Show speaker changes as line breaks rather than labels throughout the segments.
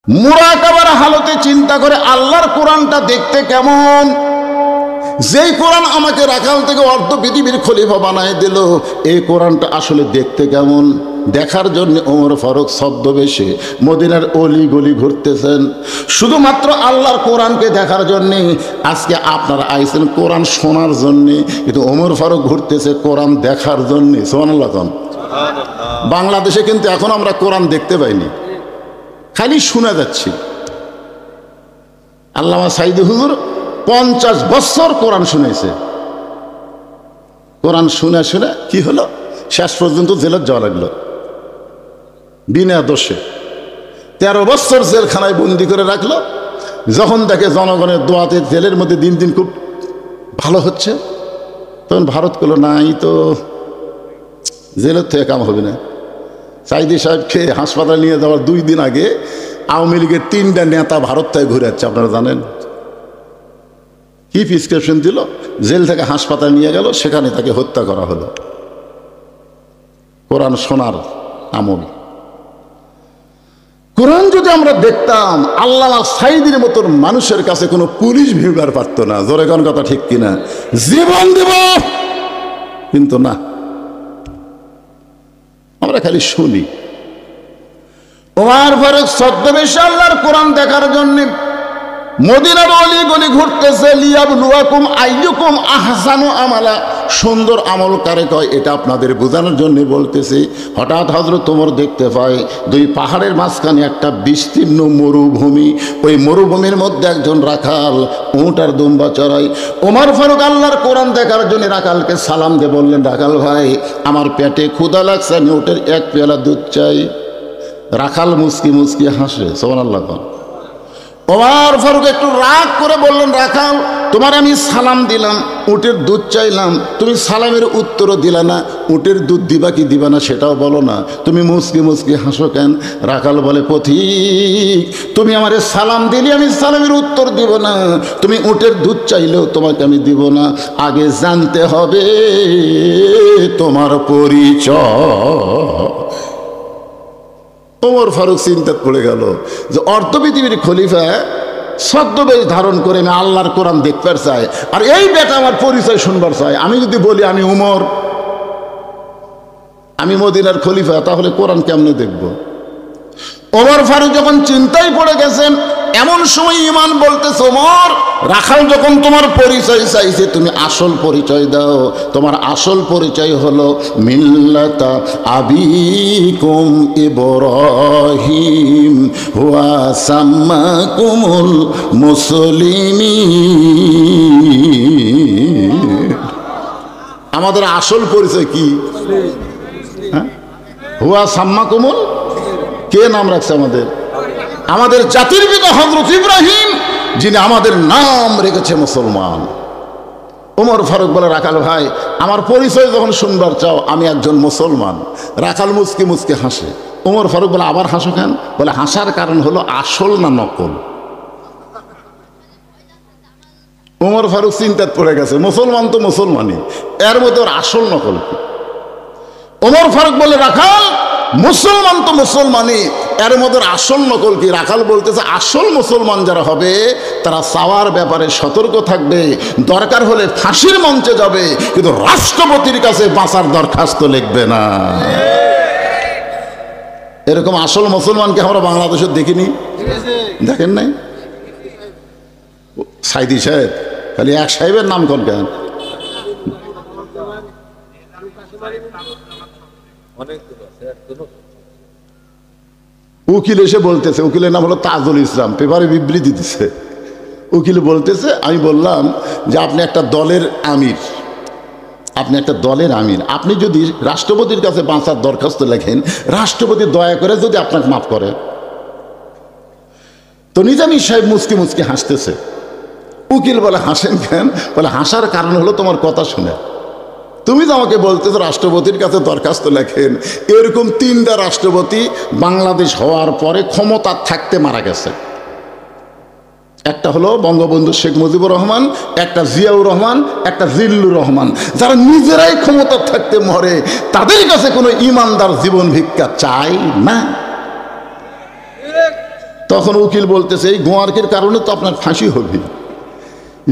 মুরাকাবার হালতে চিন্তা করে আল্লাহর কোরআনটা দেখতে কেমন। যেই কোরআন আমাকে রাখাল থেকে অর্ধ পৃথিবীর খলিফা বানায় দিল, এই কোরআনটা আসলে দেখতে কেমন দেখার জন্য ওমর ফারুক ছদ্মবেশে মদিনার অলি গলি ঘুরতেছেন শুধুমাত্র আল্লাহর কোরআনকে দেখার জন্যে। আজকে আপনারা আইছেন কোরআন শোনার জন্যে, কিন্তু ওমর ফারুক ঘুরতেছে কোরআন দেখার জন্যে। সুবহানাল্লাহ। বাংলাদেশে কিন্তু এখন আমরা কোরআন দেখতে পাইনি, খালি শোনা যাচ্ছি। আল্লামা সাইদি হুজুর 50 বছর কোরআন শুনেছে। কোরআন শুনে শুনে কি হলো, শেষ পর্যন্ত জেলত যাওয়া লাগলো বিনা দোষে। 13 বছর জেলখানায় বন্দি করে রাখলো। যখন দেখে জনগণের দোয়াতে জেলের মধ্যে দিন দিন খুব ভালো হচ্ছে, তখন ভারত করলো নাই তো জেলের থেকে কাম হবে না। সাইদি সাহেবকে হাসপাতালে নিয়ে যাওয়ার 2 দিন আগে আওয়ামী লীগের 3টা নেতা ভারত থেকে ঘুরে যাচ্ছে। আপনারা জানেন কি প্রেসক্রিপশন দিল, জেল থেকে হাসপাতালে নিয়ে গেল, সেখানে তাকে হত্যা করা হলো। কোরআন শোনার আমল। কোরআন যদি আমরা দেখতাম, আল্লামা সাইদির মতন মানুষের কাছে কোনো পুলিশ ভিড়বার পারতো না। জোরে কোন কথা ঠিক কিনা? জীবন দেব, কিন্তু না, আমরা খালি শুনি। ওমর ফারুক ছদ্মবেশে আল্লাহর কোরআন দেখার জন্য মদিনার অলি গলি ঘুরতেছে। লিয়াবলুয়াকুম আইয়ুকুম আহসানু আমালা, সুন্দর আমল কারে কয় এটা আপনাদের বোঝানোর জন্য বলতেছি। হঠাৎ হযরত ওমর দেখতে পায় 2 পাহাড়ের মাঝখানে একটা বিস্তীর্ণ মরুভূমি। ওই মরুভূমির মধ্যে একজন রাখাল উট আর দুম্বা চড়ায়। ওমর ফারুক আল্লাহর কোরআন দেখার জন্য রাখালকে সালাম দিয়ে বললেন, রাখাল ভাই আমার পেটে ক্ষুধা লাগছে, আমি উটের 1 পেয়ালা দুধ চাই। রাখাল মুস্কি মুস্কি হাসে। সুবহানাল্লাহ। ওমর ফারুক একটু রাগ করে বললেন, রাখাল তোমার আমি সালাম দিলাম, উটের দুধ চাইলাম, তুমি সালামের উত্তরও দিলা না। উটের দুধ দিবা কি দিবা না সেটাও বলো না, তুমি মুস্কি মুস্কি হাসো কেন? রাখাল বলে, পথিক তুমি আমারে সালাম দিলে আমি সালামের উত্তর দিব না, তুমি উটের দুধ চাইলেও তোমাকে আমি দিব না। আগে জানতে হবে তোমার পরিচয়। ওমর ফারুক চিন্তায় পড়ে গেল যে অর্ধ পৃথিবীর খলিফা ছদ্মবেশ ধারণ করে আমি আল্লাহর কোরআন দেখবার চাই, আর এই বেটা আমার পরিচয় শুনবার চাই। আমি যদি বলি আমি উমর, আমি মদিনার খলিফা, তাহলে কোরআন কেমনে দেখব? ওমর ফারুক যখন চিন্তায় পড়ে গেছেন, এমন সময় ঈমান বলতেছে, ওমর রাখাল যখন তোমার পরিচয় চাইছে, তুমি আসল পরিচয় দাও। তোমার আসল পরিচয় হলো মিল্লাতা আবিকুম ইব্রাহিম হুয়া সাম্মাকুমুল মুসলিমিন। আমাদের আসল পরিচয় কি? হুয়া সাম্মাকুমুল, কে নাম রাখছে আমাদের? আমাদের জাতির পিতা হযরত ইব্রাহিম, যিনি আমাদের নাম রেখেছে মুসলমান। ওমর ফারুক বলে, রাখাল ভাই আমার পরিচয় যখন শুনবার চাও, আমি একজন মুসলমান। রাখাল মুচকি মুচকি হাসে। ওমর ফারুক বলে, আবার হাসো কেন? বলে, হাসার কারণ হলো আসল না নকল। ওমর ফারুক চিন্তায় পড়ে গেছে, মুসলমান তো মুসলমানই, এর মধ্যে ওর আসল নকল কি? ওমর ফারুক বলে, রাখাল মুসলমান তো মুসলমানই, এর মধ্যে আসল নকল কি? রাখাল বলতেছে, আসল মুসলমান যারা হবে তারা চাওয়ার ব্যাপারে সতর্ক থাকবে, দরকার হলে ফাঁসির মঞ্চে যাবে, কিন্তু রাষ্ট্রপতির কাছে বাঁচার দরখাস্ত লিখবে না। এরকম আসল মুসলমানকে আমরা বাংলাদেশে দেখিনি, দেখেন নাই? সাইদি সাহেব, খালি এক সাহেবের নাম কোন কেন? উকিল এসে বলতেছে, উকিলের নাম হলো তাজুল ইসলাম, পেপারে বিবৃতি দিচ্ছে। উকিল বলতেছে, আমি বললাম যে আপনি একটা দলের আমির, আপনি একটা দলের আমির, আপনি যদি রাষ্ট্রপতির কাছে বাঁচার দরখাস্ত লেখেন, রাষ্ট্রপতি দয়া করে যদি আপনাকে মাফ করে। তো নিজামী সাহেব মুচকি মুচকি হাসতেছে। উকিল বলে, হাসেন কেন? বলে, হাসার কারণ হলো তোমার কথা শুনে। তুমি তো আমাকে বলতেছো রাষ্ট্রপতির কাছে দরখাস্ত লেখেন, এরকম 3টা রাষ্ট্রপতি বাংলাদেশ হওয়ার পরে ক্ষমতা থাকতে মারা গেছে। একটা হলো বঙ্গবন্ধু শেখ মুজিবুর রহমান, একটা জিয়াউর রহমান, একটা জিল্লুর রহমান। যারা নিজেরাই ক্ষমতা থাকতে মরে, তাদের কাছে কোনো ইমানদার জীবন ভিক্ষা চাই না। তখন উকিল বলতেছে এই গোয়ার্কের কারণে তো আপনার ফাঁসি হবে।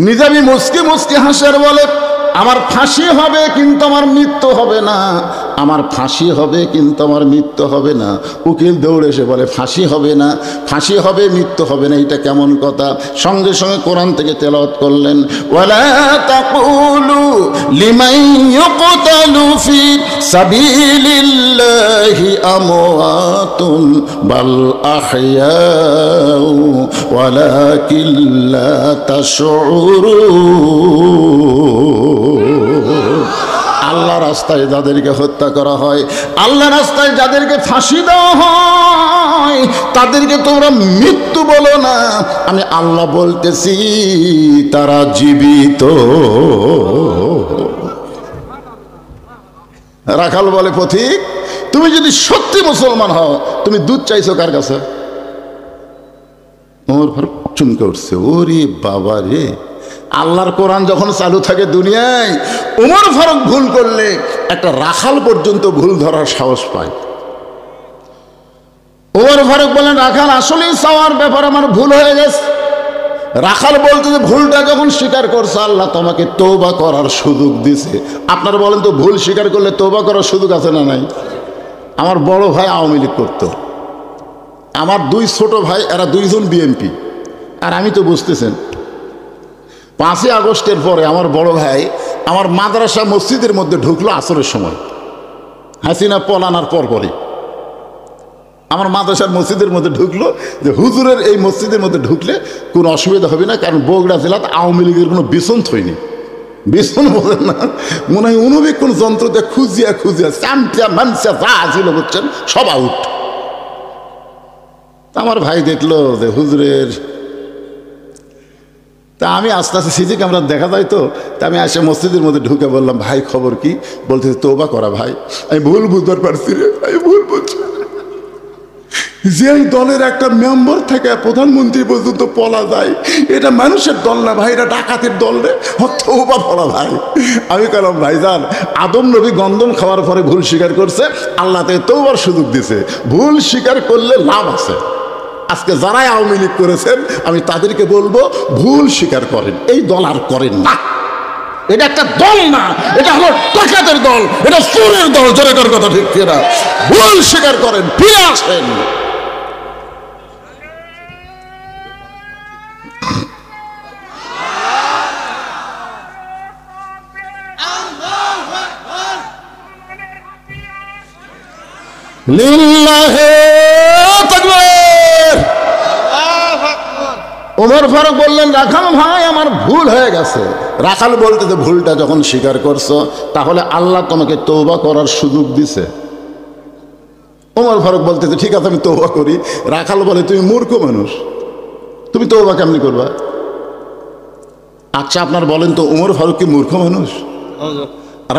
নিজামী মুস্কি মুস্কি হাসার বলে আমার ফাঁসি হবে কিন্তু আমার মৃত্যু হবে না, আমার ফাঁসি হবে কিন্তু আমার মৃত্যু হবে না। উকিল দৌড়ে এসে বলে ফাঁসি হবে না, ফাঁসি হবে মৃত্যু হবে না, এটা কেমন কথা? সঙ্গে সঙ্গে কোরআন থেকে তেলাওয়াত করলেন, ওয়ালা তাকুলু লিমান ইউকতালু ফি সাবিলিল্লাহি আমওয়াতুন বাল আহইয়াউ ওয়ালাকিন লা তাশউরুন। আল্লাহ রাস্তায় যাদেরকে হত্যা করা হয়, আল্লাহ রাস্তায় যাদেরকে ফাঁসি দেওয়া হয়, তাদেরকে তোমরা মৃত্যু বলো না, আমি আল্লাহ বলতেছি তারা জীবিত। রাখাল বলে পথিক তুমি যদি সত্যি মুসলমান হও তুমি দুধ চাইছো কার কাছে? ওমর ফারুক চমকে উঠছে, ওরে বাবা রে, আল্লাহর কোরআন যখন চালু থাকে দুনিয়ায়, ওমর ফারুক ভুল করলে একটা রাখাল পর্যন্ত ভুল ধরার সাহস পায়। ওমর ফারুক বলেন রাখাল আসলেই চাওয়ার ব্যাপার আমার ভুল হয়ে গেছে। রাখাল বলতে যে ভুলটা যখন স্বীকার করছে আল্লাহ তোমাকে তওবা করার সুযোগ দিছে। আপনারা বলেন তো ভুল স্বীকার করলে তওবা করার সুযোগ আছে না নাই? আমার বড় ভাই আওয়ামী লীগ করতো, আমার দুই ছোট ভাই এরা দুইজন বিএনপি, আর আমি তো বুঝতেছেন 5ই আগস্টের পরে আমার বড় ভাই আমার মাদ্রাসা মসজিদের মধ্যে ঢুকলো আসরের সময়, হাসিনা পলানার পরপরই আমার মাদ্রাসার মসজিদের মধ্যে ঢুকলো যে হুজুরের এই মসজিদের মধ্যে ঢুকলে কোনো অসুবিধা হবে না, কারণ বগুড়া জেলাতে আওয়ামী লীগের কোনো বিছন থইনি। বিছন বলেন না, মনে হয় অনুবীক্ষণ যন্ত্রতে খুঁজিয়া খুঁজিয়া চামচা মানসা যা ছিল বুঝছেন সব আউট। আমার ভাই দেখলো যে হুজুরের, তা আমি আস্তে আস্তে সিসি ক্যামেরা দেখা যায় তো, তা আমি এসে মসজিদের মধ্যে ঢুকে বললাম ভাই খবর কি? বলতেছে তওবা করা ভাই। আমি ভুল বুঝতে পারছি রে, আমি ভুল বুঝছি। যে দলের একটা মেম্বার থেকে প্রধানমন্ত্রী পর্যন্ত পলা যায়, এটা মানুষের দল না ভাই, এটা ডাকাতের দল রে, তওবা পড়া ভাই। আমি বললাম ভাইজান আদম নবী গন্ধম খাওয়ার পরে ভুল স্বীকার করছে, আল্লাহ তাকে তওবার সুযোগ দিছে, ভুল স্বীকার করলে লাভ আছে। আজকে যারাই আওয়ামী লীগ করেছেন আমি তাদেরকে বলবো ভুল স্বীকার করেন, এই দল আর করেন না। এটা একটা দল না, এটা হলো ডাকাতের দল, এটা চোরের দল। জোরেকার কথা ঠিক কিনা? ভুল স্বীকার করেন, ফিরে আসেন। লিল্লাহি তাকবীর। ওমর ফারুক বললেন রাখাল ভাই আমার ভুল হয়ে গেছে। রাখাল বলতে যে ভুলটা যখন স্বীকার করছো তাহলে আল্লাহ তোমাকে তওবা করার সুযোগ দিছে। ওমর ফারুক বলতেছে ঠিক আছে আমি তওবা করি। রাখাল বলে তুমি মূর্খ মানুষ, তুমি তওবা কেমনি করবা? আচ্ছা আপনার বলেন তো ওমর ফারুক কি মূর্খ মানুষ?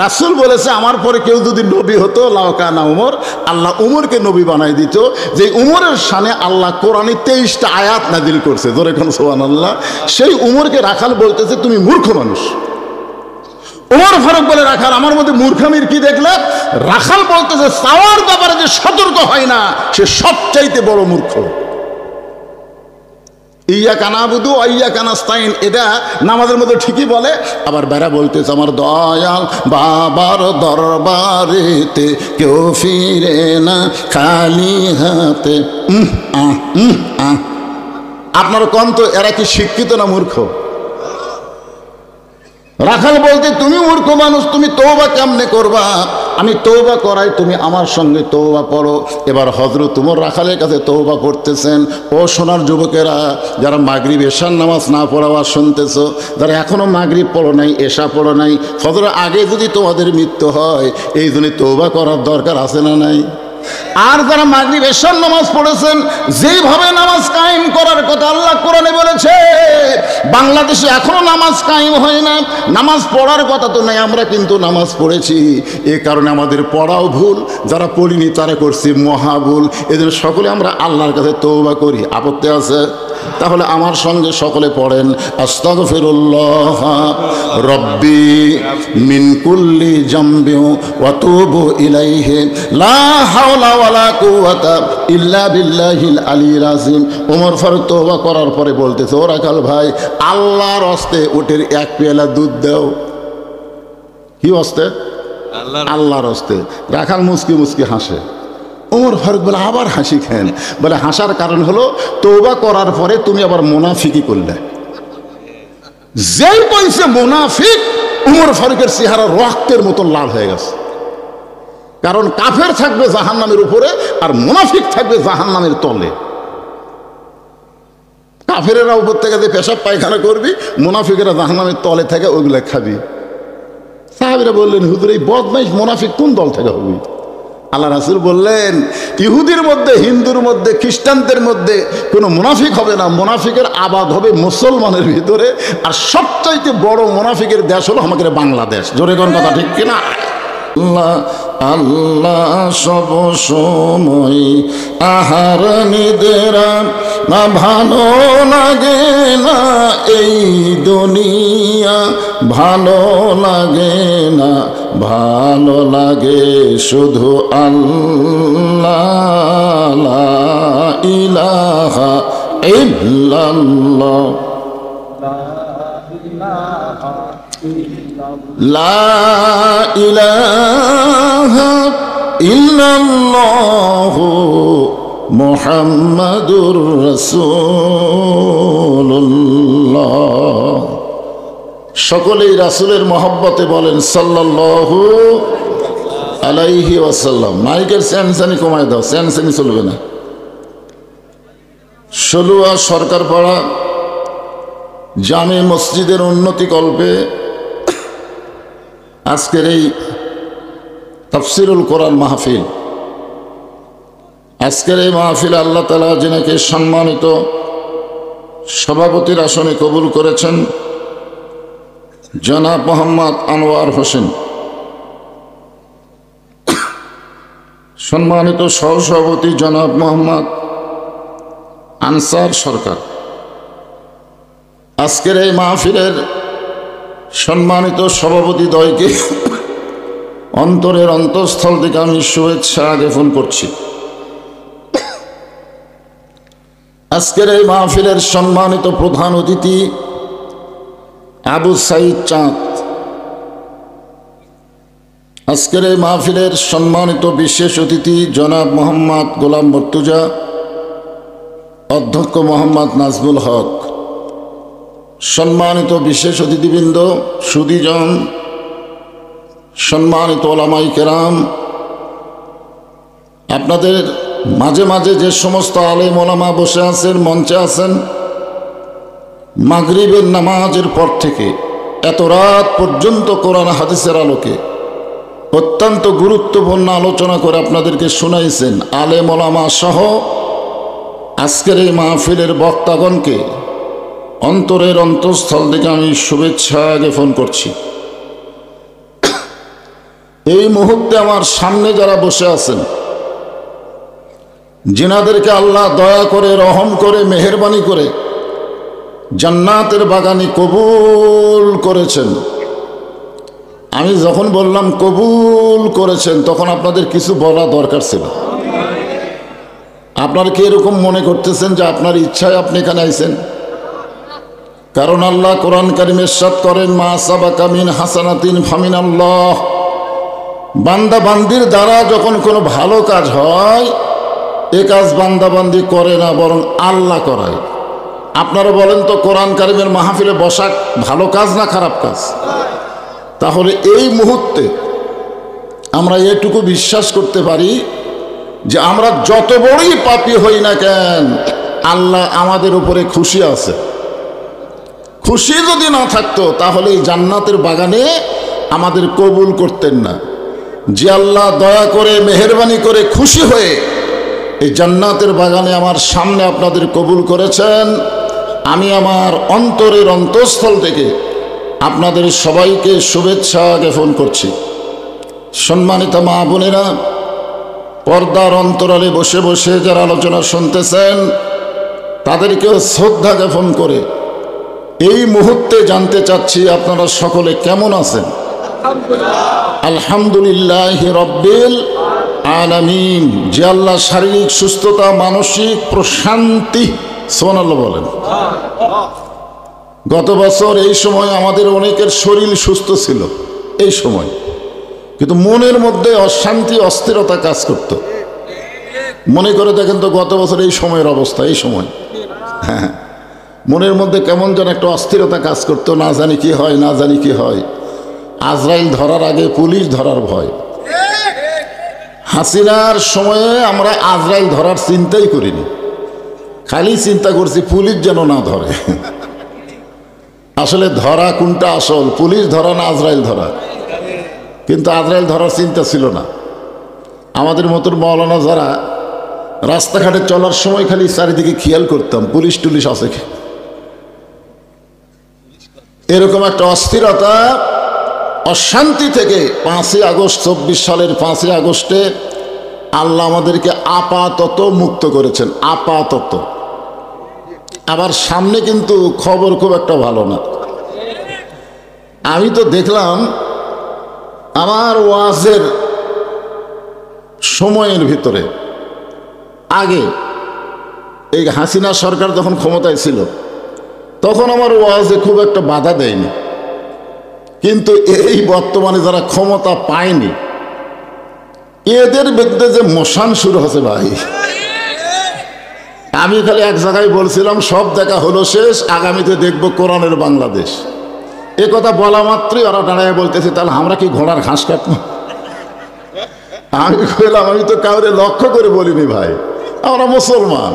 রাসূল বলেছে আমার পরে কেউ যদি নবী হতো লাউকানা উমর, আল্লাহ উমরকে নবী বানাই দিত। যে উমরের শানে আল্লাহ কোরআনে 23টা আয়াত নাজিল করছে, জোরে কোন সুবহানাল্লাহ। সেই উমরকে রাখাল বলতেছে তুমি মূর্খ মানুষ। ওমর ফারুক বলে রাখাল আমার মধ্যে মূর্খামির কি দেখলে? রাখাল বলতেছে চাওয়ার ব্যাপারে যে সতর্ক হয় না সে সবচাইতে বড় মূর্খ। ইয়াকা নাবুদু ওয়া ইয়াকা নাস্তাইন, এটা নামাজের মধ্যে ঠিকই বলে। আবার বেড়া বলতেছে আমার দয়াল বাবার দরবারেতে কেউ ফিরে না খালি হাতে। আপনারা কোন তো এরা কি শিক্ষিত না মূর্খ? রাখাল বলতে তুমি মূর্খ মানুষ, তুমি তওবা কেমনে করবা? আমি তওবা করাই, তুমি আমার সঙ্গে তওবা পড়ো। এবার হযরত ওমর রাখালের কাছে তওবা পড়তেছেন। ও সোনার যুবকেরা যারা মাগরিব এশার নামাজ না পড়াওয়া শুনতেছো, যারা এখনো মাগরিব পড়ো নাই, এশা পড়ো নাই, ফজরের আগে যদি তোমাদের মৃত্যু হয় এই জন্য তওবা করার দরকার আছে না নাই? আর যারা মাগরিব এশার নামাজ পড়েছেন, যেইভাবে নামাজ কায়েম করার কথা আল্লাহ কোরআনে বলেছে, বাংলাদেশে এখনো নামাজ কায়েম হয় না। নামাজ পড়ার কথা তো নাই, আমরা কিন্তু নামাজ পড়েছি। এ কারণে আমাদের পড়াও ভুল, যারা পড়িনি তারা করছি মহাভুল। এজন্য সকলে আমরা আল্লাহর কাছে তওবা করি। আপত্তি আছে? তাহলে আমার সঙ্গে সকলে পড়েন আস্তাগফিরুল্লাহ রব্বি মিন কুল্লি জামবি ওয়া তুবু ইলাইহি লা হাওলা ওয়ালা কুওয়াতা ইল্লা বিল্লাহিল আলিয়্যিল আযীম। ওমর ফারুক তওবা করার পরে বলতেছে, ও রাখাল ভাই, আল্লাহর হস্তে ওটের এক পেয়ালা দুধ দাও। কি হস্তে? আল্লাহর হস্তে। রাখাল মুচকি মুচকি হাসে। ওমর ফারুক বলে, আবার হাসি খেন? বলে, হাসার কারণ হলো তওবা করার পরে তুমি আবার মুনাফিকি করলে। যেই বলছে মুনাফিক, ওমর ফারুকের চেহারা রক্তের মতন লাল হয়ে গেছে। কারণ কাফের থাকবে জাহান্নামের উপরে আর মুনাফিক থাকবে জাহান্নামের তলে। কাফেরেরা উপর থেকে যে পেশাব পায়খানা করবি, মুনাফিকেরা জাহান্নামের তলে থেকে ওইগুলো খাবি। সাহাবীরা বললেন, হুজুর এই বদমাইশ মুনাফিক কোন দল থেকে হবে? আল্লাহ রাসূল বললেন, ইহুদির মধ্যে, হিন্দুর মধ্যে, খ্রিস্টানদের মধ্যে কোনো মুনাফিক হবে না। মুনাফিকের আবাদ হবে মুসলমানের ভিতরে। আর সবচাইতে বড় মুনাফিকের দেশ হলো আমাদের বাংলাদেশ। জোরে কোন কথা ঠিক কিনা? আল্লাহ আল্লাহ সব সময় আহার নিদেরা না, ভালো লাগে না এই দুনিয়া, ভালো লাগে না, ভালো লাগে শুধু আল্লাহ, লা ইলাহা ইল্লাল্লাহ, লা ইলাহা ইল্লাল্লাহু মুহাম্মাদুর রাসূলুল্লাহ। সকলেই রাসূলের মহব্বতে বলেন সাল্লাল্লাহু আলাইহি ওয়াসাল্লাম। মাইকের স্যানসানি কমায় দাও, স্যানসানি চলবে না। ষোলুয়া সরকারপাড়া জামে মসজিদের উন্নতি কল্পে আজকের এই তাফসিরুল কোরআন মাহফিল, আজকের এই মাহফিলে আল্লাহ তাআলা যিনাকে সম্মানিত সভাপতির আসনে কবুল করেছেন, জনাব মোহাম্মদ আনোয়ার হোসেন, সম্মানিত সহসভাপতি জনাব মোহাম্মদ আনসার সরকার, আজকের এই মাহফিলের সম্মানিত সভাপতি দ্বয়কে অন্তরের অন্তঃস্থল থেকে আমি শুভেচ্ছা জ্ঞাপন করছি। আজকের এই মাহফিলের সম্মানিত প্রধান অতিথি আবু সাইদ চাঁদ, আজকের এই মাহফিলের সম্মানিত বিশেষ অতিথি জনাব মোহাম্মদ গোলাম মর্তুজা, অধ্যক্ষ মোহাম্মদ নাজমুল হক, সম্মানিত বিশেষ অতিথিবৃন্দ, সুধীজন, সম্মানিত ওলামায়ে কেরাম, আপনাদের মাঝে মাঝে যে সমস্ত আলেম ওলামা বসে আছেন, মঞ্চে আছেন, মাগরিবের নামাজের পর থেকে এত রাত পর্যন্ত কোরআন হাদিসের আলোকে অত্যন্ত গুরুত্বপূর্ণ আলোচনা করে আপনাদেরকে শুনাইছেন আলেম ওলামা সহ আজকের এই মাহফিলের বক্তাগণকে অন্তরের অন্তঃস্থল থেকে আমি শুভেচ্ছা জ্ঞাপন করছি। এই মুহূর্তে আমার সামনে যারা বসে আছেন, যিনাদেরকে আল্লাহ দয়া করে, রহম করে, মেহেরবানি করে জান্নাতের বাগানে কবুল করেছেন, আমি যখন বললাম কবুল করেছেন তখন আপনাদের কিছু বলা দরকার ছিল। আপনারা কি এরকম মনে করতেছেন যে আপনার ইচ্ছায় আপনি এখানে আইছেন? কারণ আল্লাহ কোরআন কারীমে ইরশাদ করেন, মা সাবাকা মিন হাসানাতিন ফামিনাল্লাহ, বান্দা বান্দির দ্বারা যখন কোনো ভালো কাজ হয় এ কাজ বান্দা বান্দি করে না, বরং আল্লাহ করায়। আপনারা বলেন তো, কোরআন কারীমের মাহফিলে বসা ভালো কাজ না খারাপ কাজ? তাহলে এই মুহূর্তে আমরা এটুকু বিশ্বাস করতে পারি যে আমরা যত বড়ই পাপী হই না কেন, আল্লাহ আমাদের উপরে খুশি আছে। খুশি যদি না থাকতো তাহলে এই জান্নাতের বাগানে আমাদের কবুল করতেন না। যে আল্লাহ দয়া করে, মেহেরবানি করে, খুশি হয়ে এই জান্নাতের বাগানে আমার সামনে আপনাদের কবুল করেছেন, আমি আমার অন্তরের অন্তঃস্থল থেকে আপনাদের সবাইকে শুভেচ্ছা জ্ঞাপন করছি। সম্মানিত মা বোনেরা, পর্দার অন্তরালে বসে বসে যারা আলোচনা শুনতেছেন, তাদেরকেও শ্রদ্ধা জ্ঞাপন করে এই মুহূর্তে জানতে চাচ্ছি আপনারা সকলে কেমন আছেন? আলহামদুলিল্লাহ রব্বিল আলামিন। যে আল্লাহ শারীরিক সুস্থতা, মানসিক প্রশান্তি, সুবহানাল্লাহ বলেন। গত বছর এই সময় আমাদের অনেকের শরীর সুস্থ ছিল এই সময়, কিন্তু মনের মধ্যে অশান্তি, অস্থিরতা কাজ করত। মনে করে দেখেন তো গত বছর এই সময়ের অবস্থা, এই সময় হ্যাঁ, মনের মধ্যে কেমন যেন একটা অস্থিরতা কাজ করতো, না জানি কি হয়, না জানি কি হয়। আজরাইল ধরার আগে পুলিশ ধরার ভয়। হাসিনার সময়ে আমরা আজরাইল ধরার চিন্তাই করিনি, খালি চিন্তা করছি পুলিশ যেন না ধরে। আসলে ধরা কোনটা আসল, পুলিশ ধরা না আজরাইল ধরা? কিন্তু আজরাইল ধরার চিন্তা ছিল না। আমাদের মতন মাওলানা যারা রাস্তাঘাটে চলার সময় খালি চারিদিকে খেয়াল করতাম পুলিশ টুলিশ আছে। এরকম একটা অস্থিরতা, অশান্তি থেকে 5ই আগস্ট 24 সালের 5ই আগস্টে আল্লাহ আমাদেরকে আপাতত মুক্ত করেছেন, আপাতত। আবার সামনে কিন্তু খবর খুব একটা ভালো না। আমি তো দেখলাম আমার ওয়াজের সময়ের ভিতরে, আগে এই হাসিনা সরকার যখন ক্ষমতায় ছিল তখন আমার ওয়াজে খুব একটা বাধা দেয়নি, কিন্তু এই বর্তমানে যারা ক্ষমতা পায়নি এদের বিরুদ্ধে যে মশান শুরু হচ্ছে ভাই। আমি খালি এক জায়গায় বলছিলাম সব দেখা হলো শেষ, আগামীতে দেখবো কোরআনের বাংলাদেশ। এ কথা বলা মাত্রই ওরা দাঁড়ায় বলতেছে তাহলে আমরা কি ঘোড়ার ঘাস কাটবো? আমি কইলাম আমি তো কাউরে লক্ষ্য করে বলিনি ভাই, আমরা মুসলমান,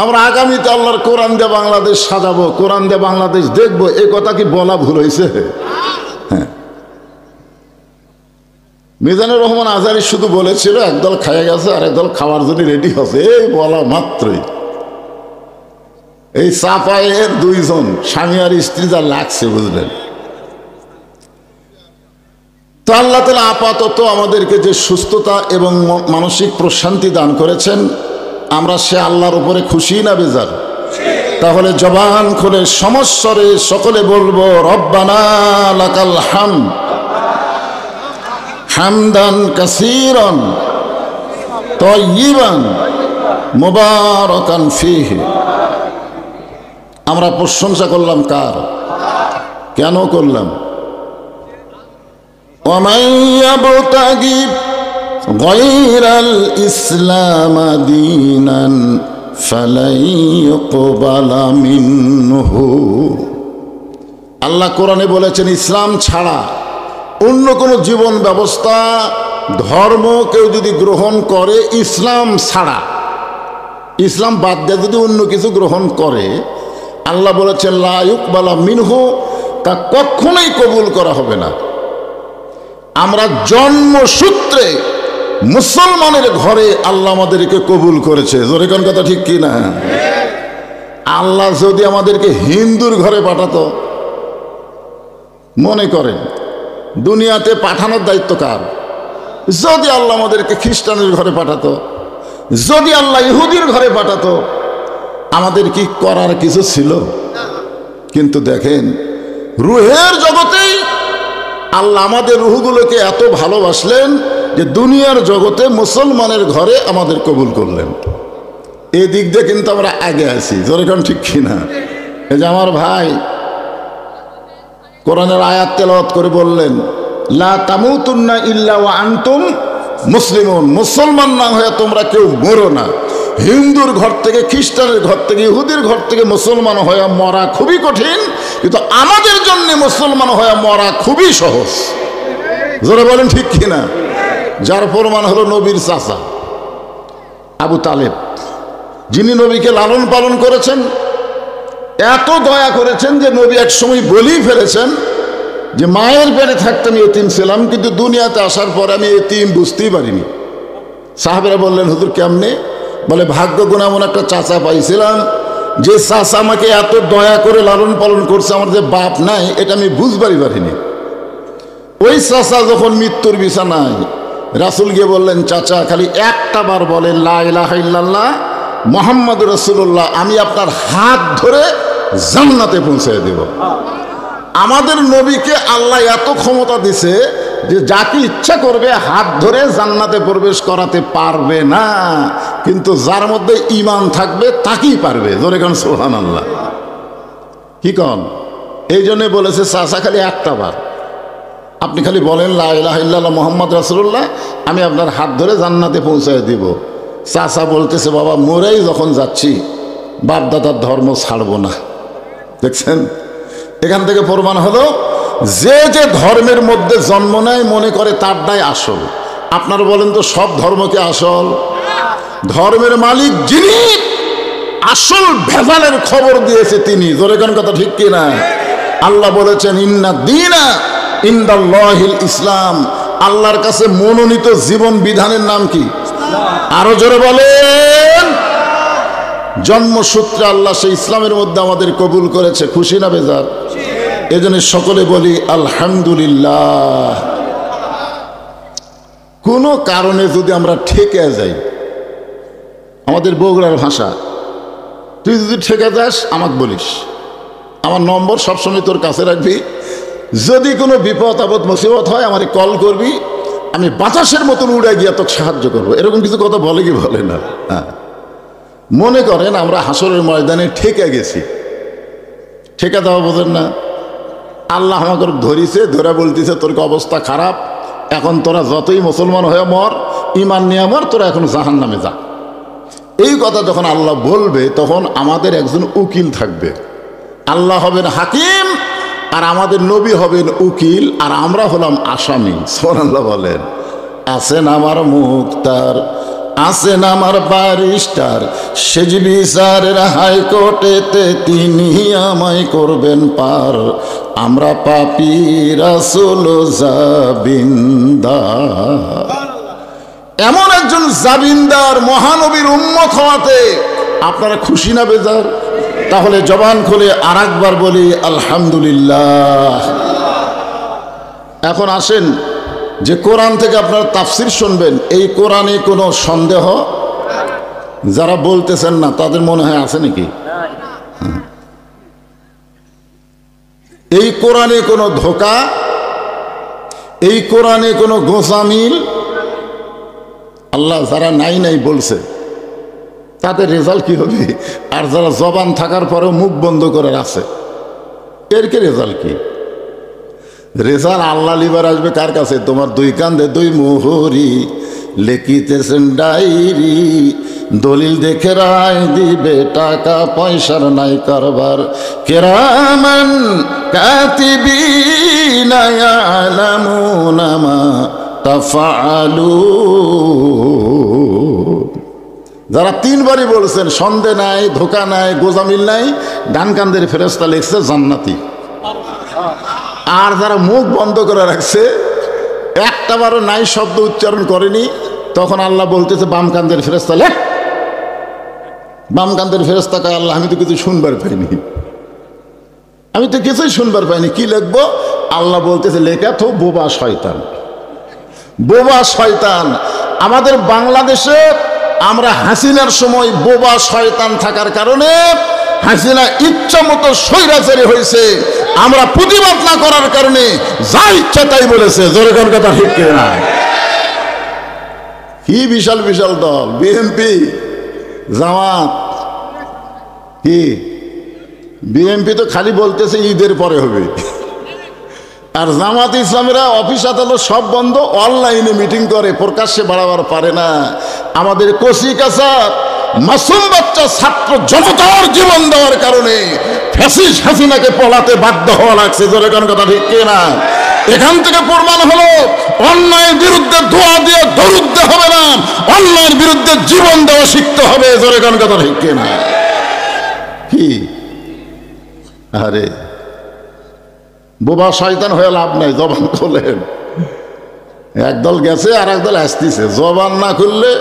আমরা আগামীতে আল্লাহর কোরআন দিয়ে বাংলাদেশ সাজাবো, কোরআন দিয়ে বাংলাদেশ দেখবো। এ কথা কি বলা ভুল হয়েছে? হ্যাঁ, মিজানুর রহমান আজহারি শুধু বলেছিল একদল খাইয়ে গেছে আর একদল খাওয়ার জন্য রেডি হচ্ছে, এই বলা মাত্রই এই চাপায়ের 2 জন স্বামী আর স্ত্রী যা লাগছে বুঝলেন। তো আল্লাহ তাআলা আপাতত আমাদেরকে যে সুস্থতা এবং মানসিক প্রশান্তি দান করেছেন, আমরা সে আল্লাহর উপরে খুশি না বেজার? তাহলে জবান খুলে সমস্বরে সকলে বলবো রব্বানা লাকাল হামদ হামদান কাসীরান তাইয়িবান মুবারাকান ফীহি। আমরা প্রশংসা করলাম কার? কেন করলাম? ওয়ামান ইয়াবতাগি গায়রাল ইসলাম দীনান ফালাই ইউকবালা মিনহু। আল্লাহ কোরআনে বলেছেন ইসলাম ছাড়া অন্য কোনো জীবন ব্যবস্থা, ধর্ম কেউ যদি গ্রহণ করে, ইসলাম ছাড়া, ইসলাম বাদ দিয়ে যদি অন্য কিছু গ্রহণ করে, আল্লাহ বলেছেন লা ইউকবালা মিনহু, তা কখনোই কবুল করা হবে না। আমরা জন্মসূত্রে মুসলমানের ঘরে আল্লাহ আমাদেরকে কবুল করেছে। জোরে কোন কথা ঠিক কি না? আল্লাহ যদি আমাদেরকে হিন্দুর ঘরে পাঠাতো, মনে করেন দুনিয়াতে পাঠানোর দায়িত্ব কার? যদি আল্লাহ আমাদেরকে খ্রিস্টানের ঘরে পাঠাতো, যদি আল্লাহ ইহুদির ঘরে পাঠাতো, আমাদের কি করার কিছু ছিল? কিন্তু দেখেন রুহের জগতেই আল্লাহ আমাদের রুহগুলোকে এত ভালোবাসলেন যে দুনিয়ার জগতে মুসলমানের ঘরে আমাদের কবুল করলেন। এই দিক দিয়ে কিন্তু আমরা আগে আছি। জোরে কোন ঠিক কিনা? এই যে আমার ভাই কোরআনের আয়াত তেলাওয়াত করে বললেন লা তামুতুন্না ইল্লা ওয়া আনতুম মুসলিমুন, মুসলমান না হয়ে তোমরা কেউ মরো না। হিন্দুর ঘর থেকে, খ্রিস্টানের ঘর থেকে, ইহুদির ঘর থেকে মুসলমান হয়ে মরা খুবই কঠিন, কিন্তু আমাদের জন্য মুসলমান হয়ে মরা খুবই সহজ। যারা বলেন ঠিক কিনা? যার প্রমাণ হলো নবীর চাচা আবু তালেব, যিনি নবীকে লালন পালন করেছেন, এত দয়া করেছেন যে নবী এক সময় বলেই ফেলেছেন যে মায়ের পেটে থাকতে আমি এতিম ছিলাম, কিন্তু দুনিয়াতে আসার পর আমি এতিম বুঝতেই পারিনি। সাহাবেরা বললেন হুজুর কেমনে? বলে ভাগ্য গুণে এমন একটা চাচা পাইছিলাম যে চাচা আমাকে এত দয়া করে লালন পালন করছে, আমার যে বাপ নাই এটা আমি বুঝবারই পারিনি। ওই চাচা যখন মৃত্যুর বিছানায়, রাসূল গিয়ে বললেন চাচা খালি একটা বার বলেন লা ইলাহা ইল্লাল্লাহ মোহাম্মদ রাসূলুল্লাহ, আমি আপনার হাত ধরে জান্নাতে পৌঁছে দেব। আমাদের নবীকে আল্লাহ এত ক্ষমতা দিছে যে যাকে ইচ্ছা করবে হাত ধরে জান্নাতে প্রবেশ করাতে পারবে না, কিন্তু যার মধ্যে ঈমান থাকবে তাকেই পারবে। জোরে কান সুবহানাল্লাহ। কি কন? এই জন্যে বলেছে চাচা খালি একটা বার আপনি খালি বলেন লা ইলাহা ইল্লাল্লাহ মুহাম্মদ রাসূলুল্লাহ, আমি আপনার হাত ধরে জান্নাতে পৌঁছায় দিব। চাচা বলতেছে বাবা মরেই যখন যাচ্ছি বাপদাদার ধর্ম ছাড়বো না। দেখছেন, এখান থেকে প্রমাণ হলো যে যে ধর্মের মধ্যে জন্ম নেয় মনে করে তারটাই আসল। আপনারা বলেন তো সব ধর্মকে আসল? ধর্মের মালিক যিনি আসল ভেজালের খবর দিয়েছে তিনি। জোরে কোন কথা ঠিক কিনা? আল্লাহ বলেছেন ইন্না দীনা ইনদাল্লাহিল ইসলাম, আল্লাহর কাছে মনোনীত জীবন বিধানের নাম কি? আরো জোরে বলেন। জন্মসূত্রে আল্লাহ সেই ইসলামের মধ্যে আমাদের কবুল করেছে। খুশি না বেজার? এজন্য সকলে বলি আলহামদুলিল্লাহ। কোনো কারণে যদি আমরা ঠেকে যাই, আমাদের বগুড়ার ভাষা, তুই যদি ঠেকে যাস আমাকে বলিস, আমার নম্বর সবসময় তোর কাছে রাখবি, যদি কোনো বিপদ আপদ মুসিবত হয় আমারে কল করবি, আমি বাতাসের মতন উড়ে গিয়ে তোকে সাহায্য করবো। এরকম কিছু কথা বলে কি বলে না? হ্যাঁ, মনে করেন আমরা হাসরের ময়দানে ঠেকে গেছি, ঠেকে দেওয়া বোঝেন না? আল্লাহ আমাকে ধরিছে, ধরে বলতেছে তোর অবস্থা খারাপ, এখন তোরা যতই মুসলমান হয়ে মর, ইমান নিয়ে মর, তোরা এখন জাহান্নামে যা। এই কথা যখন আল্লাহ বলবে তখন আমাদের একজন উকিল থাকবে। আল্লাহ হবেন হাকিম আর আমাদের নবী হবেন উকিল, আর আমরা হলাম আসামি। সুবহানাল্লাহ বলেন। আছেন আমার মুক্তার, আছেন আমার ব্যারিস্টার, সেজ বিচারের হাইকোর্টেতে তিনি আমায় করবেন পার, আমরা পাপী রাসূল জাবিন্দার। এমন একজন জাবিন্দার মহানবীর উম্মত হওয়াতে আপনারা খুশি না বেজার? তাহলে জবান খুলে আর একবার বলি আলহামদুলিল্লাহ। এখন আসেন যে কোরআন থেকে আপনারা তাফসির শুনবেন, এই কোরআনে কোনো সন্দেহ যারা বলতেছেন না তাদের মনে হয় আছে নাকি? এই কোরআনে কোনো ধোঁকা, এই কোরআনে কোনো গোসামিল? আল্লাহ যারা নাই নাই বলছে তাদের রেজাল্ট কি হবে? আর যারা জবান থাকার পরেও মুখ বন্ধ করে আছে এর কি রেজাল্ট কি? রেজাল্ট আল্লাহ লিবার আসবে কার কাছে? তোমার দুই কান্দে দুই মোহরি, লেখিতেছেন ডায়েরি, দলিল দেখে রায় দিবে, টাকা পয়সার নাই কারবার, কেরামান কাতিবিনা ইয়ালামুনা মা তাফআলুন। যারা তিনবারই বলছেন সন্দেহ নাই, ধোঁকা নাই, গোজামিল নাই, ডান কান্দের ফেরেশতা লিখছে জান্নাতি। আর যারা মুখ বন্ধ করে রাখছে, একটাবারও নাই শব্দ উচ্চারণ করেনি, তখন আল্লাহ বলতেছে বাম কান্দের ফেরেশতা লেখ। বাম কান্দের ফেরেশতা কয় আল্লাহ আমি তো কিছু শুনবার পাইনি, আমি তো কিছুই শুনবার পাইনি, কি লিখবো? আল্লাহ বলতেছে লেখা তো বোবা শয়তান। বোবা শয়তান। আমাদের বাংলাদেশে আমরা হাসিনার সময় বোবা শয়তান থাকার কারণে হাসিনা ইচ্ছা মতো স্বৈরাচারী হয়েছে, আমরা প্রতিবাদ না করার কারণে যা ইচ্ছা তাই বলেছে। জোরে কোন কথা ঠিক না? কি বিশাল বিশাল দল, বিএনপি, জামাত। কি বিএনপি তো খালি বলতেছে ঈদের পরে হবে, আর জামাত ইসলামেরা অফিস আদালত সব বন্ধ, অনলাইনে মিটিং করে, প্রকাশ্যে বাড়াবার পারে না। আমাদের কচি কাঁচা মাসুম বাচ্চা ছাত্র জনতার জীবন দেওয়ার কারণে ফ্যাসিস্ট হাসিনাকে পলাতে বাধ্য হওয়া লাগছে। জোরে কোন কথা ঠিক না? এখান থেকে প্রমাণ হলো অন্যায়ের বিরুদ্ধে দোয়া দিয়ে দরুদ হবে না, অন্যায়ের বিরুদ্ধে জীবন দেওয়া শিখতে হবে। জোরে কোন কথা ঠিক না? কি আরে বোবা শয়তান হয়ে লাভ নাই, জবান খোলেন। একদল গেছে আর একদল আসতেছে, জবান না খুললে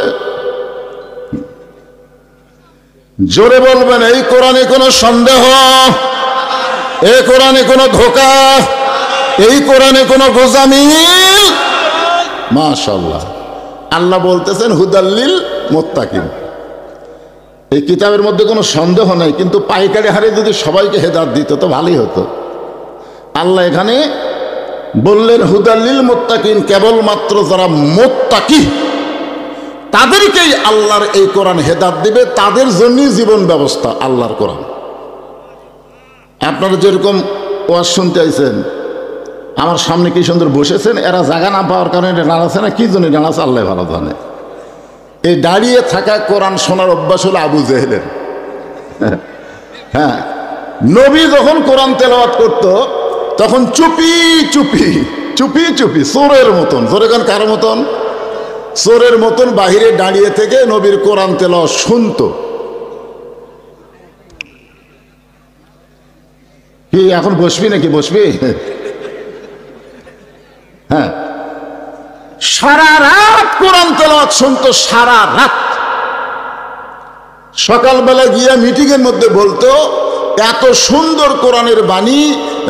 জোরে বলবেন এই কোরআনে কোনো সন্দেহ, এই কোরআনে কোনো ধোঁকা, এই কোরআনে কোনো গোজামিল। মাশাআল্লাহ। আল্লাহ বলতেছেন হুদাল্লিল মুত্তাকিন, এই কিতাবের মধ্যে কোনো সন্দেহ নেই, কিন্তু পাইকারি হারে যদি সবাইকে হেদায়েত দিত তো ভালোই হতো। আল্লাহ এখানে বললেন হুদাল্লিল মুত্তাকিন, কেবলমাত্র যারা মুত্তাকি তাদেরকেই আল্লাহর এই কোরআন হেদায়েত দিবে, তাদের জন্যই জীবন ব্যবস্থা আল্লাহর কোরআন। আপনারা যেরকম ওয়াজ শুনতে আইছেন, আমার সামনে কি সুন্দর বসেছেন, এরা জায়গা না পাওয়ার কারণে দাঁড়াচ্ছে না, কি জন্য দাঁড়াচ্ছে আল্লাহ ভালো জানে। এই দাঁড়িয়ে থাকা কোরআন শোনার অভ্যাস হলো আবু জেহেলের। হ্যাঁ, নবী যখন কোরআন তেলাওয়াত করত তখন চুপি চুপি চুপি চুপি চোরের মতন, জোরে গান কার মতন, চোরের মতন বাহিরে দাঁড়িয়ে থেকে নবীর কোরআন তেলাওয়াত শুনতো। কি এখন বসবি নাকি, বসবি? হ্যাঁ, সারা রাত কোরআন তেলাওয়াত শুনতো, সারা রাত। সকালবেলা গিয়া মিটিং এর মধ্যে বলতো এত সুন্দর কোরআনের বাণী,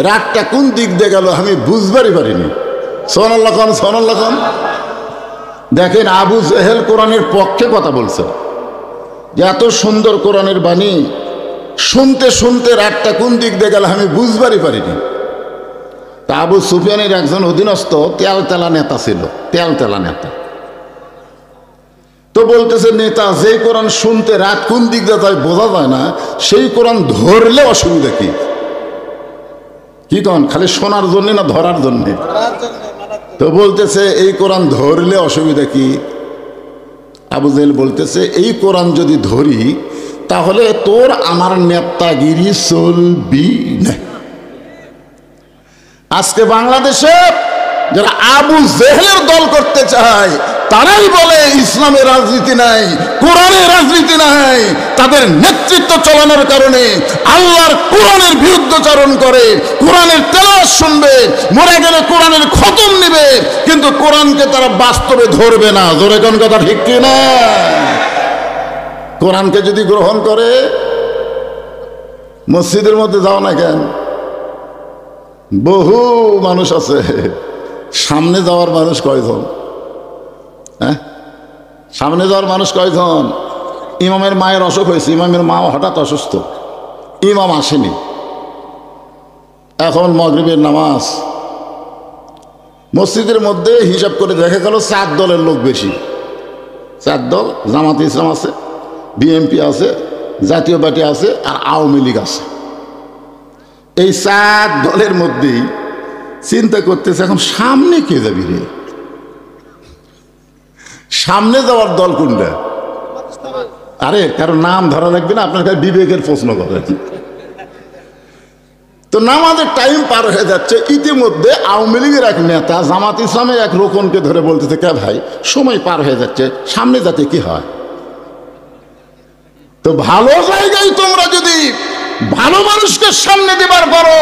রাতটা কোন দিক দিয়ে গেল আমি বুঝবারই পারিনি। সুবহানাল্লাহ খান, সুবহানাল্লাহ খান। দেখেন আবু জেহেল কোরআনের পক্ষে কথা বলছে যে এত সুন্দর কোরআনের বাণী, শুনতে শুনতে রাতটা কোন দিক দিয়ে গেল আমি বুঝবারই পারিনি। তা আবু সুফিয়ানের একজন অধীনস্থ তেলতেলা নেতা ছিল, তেলতেলা নেতা। তো বলতেছে নেতা, যে কোরআন শুনতে রাত কোন দিক দিয়ে যায় বোঝা যায় না, সেই কোরআন ধরলে অসুবিধা কি? কি কন, খালি শোনার জন্য না ধরার জন্য? তো বলতেছে এই কোরআন ধরলে অসুবিধা কি? আবু জেহেল বলতেছে এই কোরআন যদি ধরি তাহলে তোর আমার নেতাগিরি চলবি না। আজকে বাংলাদেশে যারা আবু জেহেলের দল করতে চায় তারাই বলে ইসলামের রাজনীতি নাই, কোরআনের রাজনীতি নাই। তাদের নেতৃত্ব চালানোর কারণে আল্লাহর কোরআনের বিরুদ্ধাচরণ করে, কোরআনের তেলাওয়াত শুনবে, মরে গেলে কোরআনের খতম নেবে, কিন্তু কোরআনকে তারা বাস্তবে ধরবে না। জোরে কোন কথা ঠিক কি না? কোরআনকে যদি গ্রহণ করে মসজিদের মধ্যে যাও না কেন, বহু মানুষ আছে, সামনে যাওয়ার মানুষ কয়জন? হ্যাঁ, সামনে যাওয়ার মানুষ কয়জন? ইমামের মায়ের অসুখ হয়েছে, ইমামের মা হঠাৎ অসুস্থ, ইমাম আসেনি, এখন মাগরিবের নামাজ। মসজিদের মধ্যে হিসাব করে দেখা গেল 4 দলের লোক বেশি। 4 দল, জামাতে ইসলাম আছে, বিএনপি আছে, জাতীয় পার্টি আছে, আর আওয়ামী লীগ আছে। এই 4 দলের মধ্যেই চিন্তা করতেছে এখন সামনে কে যাবি রে, সামনে যাওয়ার দল কোনটা? আরে কারো নাম ধরা লাগবে না, আপনার কাছে বিবেকের প্রশ্ন করে। তো নামাজের টাইম পার হয়ে যাচ্ছে, ইতিমধ্যে আওয়ামী লীগের এক নেতা জামাত ইসলামের এক রোকনকে ধরে বলতেছে কে ভাই সময় পার হয়ে যাচ্ছে, সামনে যাতে কি হয়। তো ভালো জায়গায় তোমরা যদি ভালো মানুষকে সামনে দেবার পারো,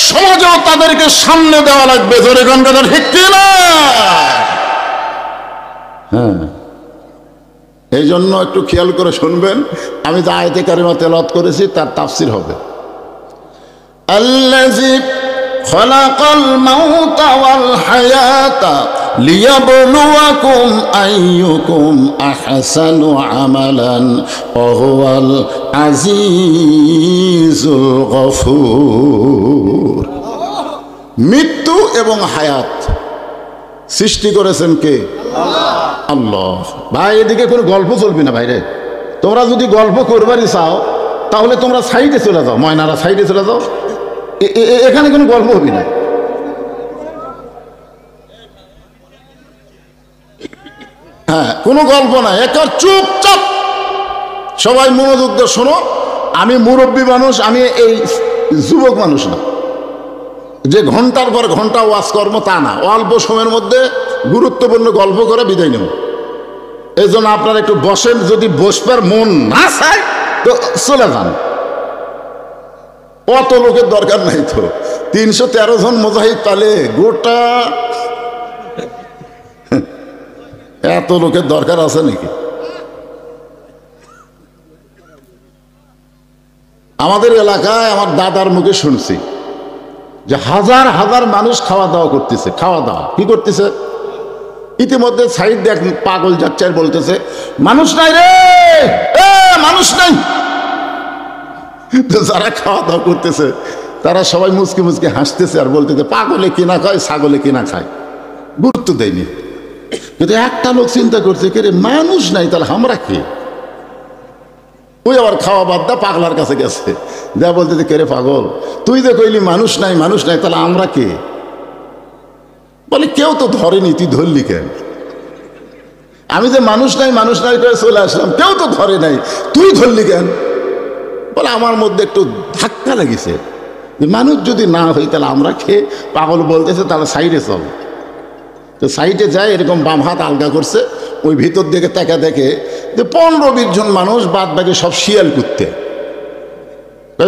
সমাজেও তাদেরকে সামনে দেওয়া লাগবে। ধরে কোন কথা ঠিক না? হ্যাঁ, এই জন্য একটু খেয়াল করে শুনবেন, আমি যে আয়াতে কারিমা তেলাওয়াত করেছি তার তাফসীর হবে আল্লাযী খালাকাল মাউতা ওয়াল হায়াতা লিয়াবলুয়াকুম আইয়ুকুম আহসানু আমালান ওয়া হুয়াল আজিজুল গফুর। মৃত্যু এবং হায়াত সৃষ্টি করেছেন কে? আল্লাহ। ভাই এদিকে কোনো গল্প চলবে না ভাইরে, তোমরা যদি গল্প করবারই চাও তাহলে তোমরা সাইডে চলে যাও, ময়নারা সাইডে চলে যাও, এখানে কোনো গল্প হবে না। হ্যাঁ, কোনো গল্প না, একেবারে চুপচাপ সবাই মনোযোগ দিয়ে শোনো। আমি মুরব্বী মানুষ, আমি এই যুবক মানুষ না যে ঘন্টার পর ঘন্টা ওয়াজ কর্ম, তা না। অল্প সময়ের মধ্যে গুরুত্বপূর্ণ গল্প করে বিদায় নেব। এই জন্য আপনারা একটু বসেন, যদি বসবার মন না চায় তো চলে যান, অত লোকের দরকার নাই। তো 313 জন মুজাহিদ পালে গোটা, এত লোকের দরকার আছে নাকি? আমাদের এলাকায় আমার দাদার মুখে শুনছি যে হাজার হাজার মানুষ খাওয়া দাওয়া করতেছে। খাওয়া দাওয়া কি করতেছে? ইতিমধ্যে সাইড দেখ পাগল যাচ্ছে আর বলতেছে মানুষ নাই রে, মানুষ নাই। তো যারা খাওয়া দাওয়া করতেছে তারা সবাই মুচকি মুচকি হাসতেছে আর বলতেছে পাগলে কিনা খায়, ছাগলে কিনা খায়, গুরুত্ব দেয়নি। কিন্তু একটা লোক চিন্তা করছে কে রে মানুষ নাই, তাহলে আমরা কে? ওই আবার খাওয়া বাদ দা পাগলার কাছে গেছে, যা বলতেছে কে রে পাগল, তুই যে কইলি মানুষ নাই মানুষ নাই, তাহলে আমরা কে? বলে কেউ তো ধরেনি, তুই ধরলি কেন? আমি যে মানুষ নাই করে চলে আসলাম, কেউ তো ধরে নাই, তুই ধরলি কেন? বলে আমার মধ্যে একটু ধাক্কা লেগেছে, মানুষ যদি না হই তাহলে আমরা খেয়ে। পাগল বলতেছে তাহলে সাইডে চল। তো সাইডে যায়, এরকম বাম হাত আলগা করছে, ওই ভিতর দিকে তাকা দেখে যে 15-20 জন মানুষ, বাদ বাকি সব শিয়াল কুত্তে।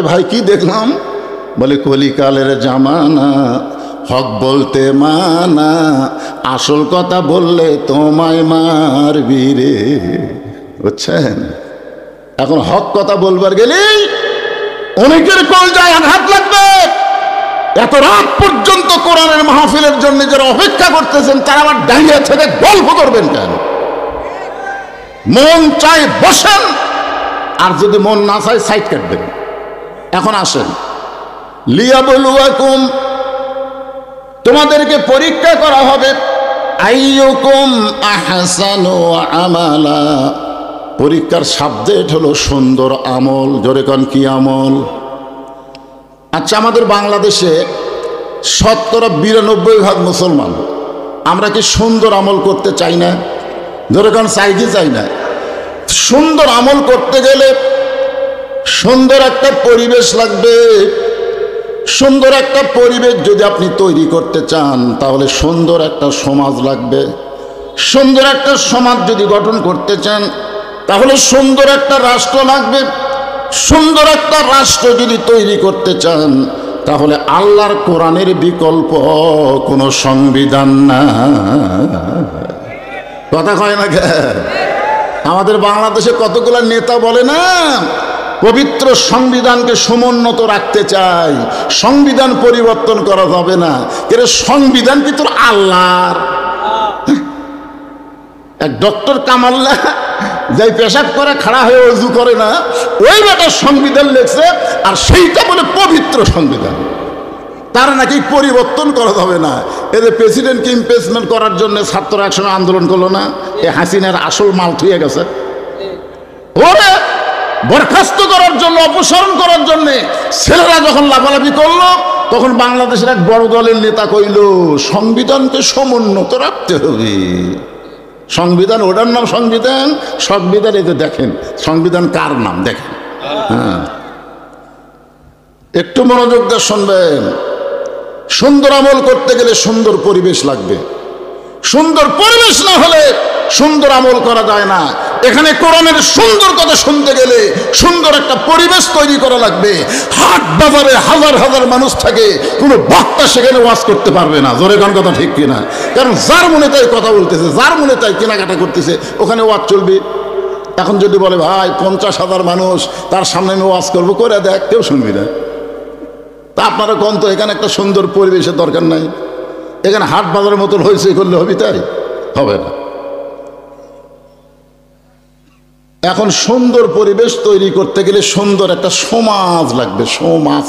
ভাই কি দেখলাম? বলে কলিকালের জামানা, হক বলতে মানা, আসল কথা বললে তোমায় মারবি রে। বুঝছেন? এখন হক কথা বলবার গেলেই অনেকের কলজায় আঘাত লাগবে। এত রাত পর্যন্ত কোরআনের মাহফিলের জন্য যারা অপেক্ষা করতেছেন তারা আবার দাঁড়িয়ে থেকে গল্প করবেন কেন? মন চাই বসেন, আর যদি মন না চাই সাইড কাটবেন। এখন আসেন, লিয়াবলুয়াকুম, তোমাদেরকে পরীক্ষা করা হবে, আইয়ুকুম আহসানু আমালা। পরীক্ষার সাবজেক্ট হলো সুন্দর আমল। জোরে কোন কি আমল? আচ্ছা, আমাদের বাংলাদেশে 92% মুসলমান, আমরা কি সুন্দর আমল করতে চাই না? জোরে কোন চাই কি চাই না? সুন্দর আমল করতে গেলে সুন্দর একটা পরিবেশ লাগবে। সুন্দর একটা পরিবেশ যদি আপনি তৈরি করতে চান তাহলে সুন্দর একটা সমাজ লাগবে। সুন্দর একটা সমাজ যদি গঠন করতে চান তাহলে সুন্দর একটা রাষ্ট্র লাগবে। সুন্দর একটা রাষ্ট্র যদি তৈরি করতে চান তাহলে আল্লাহর কোরআনের বিকল্প কোনো সংবিধান না। কথা কয় না? আমাদের বাংলাদেশে কতগুলো নেতা বলে না পবিত্র সংবিধানকে সমুন্নত রাখতে চাই, সংবিধান পরিবর্তন করা যাবে না। এর সংবিধান কি তোর আল্লাহর? এক ডক্টর কামাল্লা যাই পেশাব করে খাড়া হয়ে অজু করে না, ওই বেটা সংবিধান লেখছে, আর সেইটা বলে পবিত্র সংবিধান। তারা নাকি পরিবর্তন করা যাবে না। এদের প্রেসিডেন্টকে ইমপিচমেন্ট করার জন্য ছাত্ররা একসময় আন্দোলন করলো না? এ হাসিনার আসল মাল থুয়ে গেছে। ওরে বরখাস্ত করার জন্য, অপসারণ করার জন্য ছেলেরা যখন লাফালাফি করলো, তখন বাংলাদেশের এক বড় দলের নেতা কইল সংবিধানকে সমুন্নত রাখতে হবে। সংবিধান, ওটার নাম সংবিধান। সংবিধান এই যে দেখেন, সংবিধান কার নাম দেখেন। হ্যাঁ, একটু মনোযোগ দিয়ে শুনবেন। সুন্দর আমল করতে গেলে সুন্দর পরিবেশ লাগবে। সুন্দর পরিবেশ না হলে সুন্দর আমল করা যায় না। এখানে কোরআনের সুন্দর কথা শুনতে গেলে সুন্দর একটা পরিবেশ তৈরি করা লাগবে। হাট বাজারে হাজার হাজার মানুষ থাকে, কোনো বক্তা সেখানে ওয়াজ করতে পারবে না। জোরে গান কথা ঠিক কিনা? কারণ যার মনে তাই কথা বলতেছে, যার মনে তাই কেনাকাটা করতেছে, ওখানে ওয়াজ চলবে। এখন যদি বলে ভাই 50,000 মানুষ, তার সামনে আমি ওয়াজ করবো, করে দেখ, কেউ শুনবি না। তা আপনারা কোন তো এখানে একটা সুন্দর পরিবেশের দরকার নাই? এখানে হাট বাজারের মতন হয়েছে করলে হবে? তাই হবে না। এখন সুন্দর পরিবেশ তৈরি করতে গেলে সুন্দর একটা সমাজ লাগবে। সমাজ,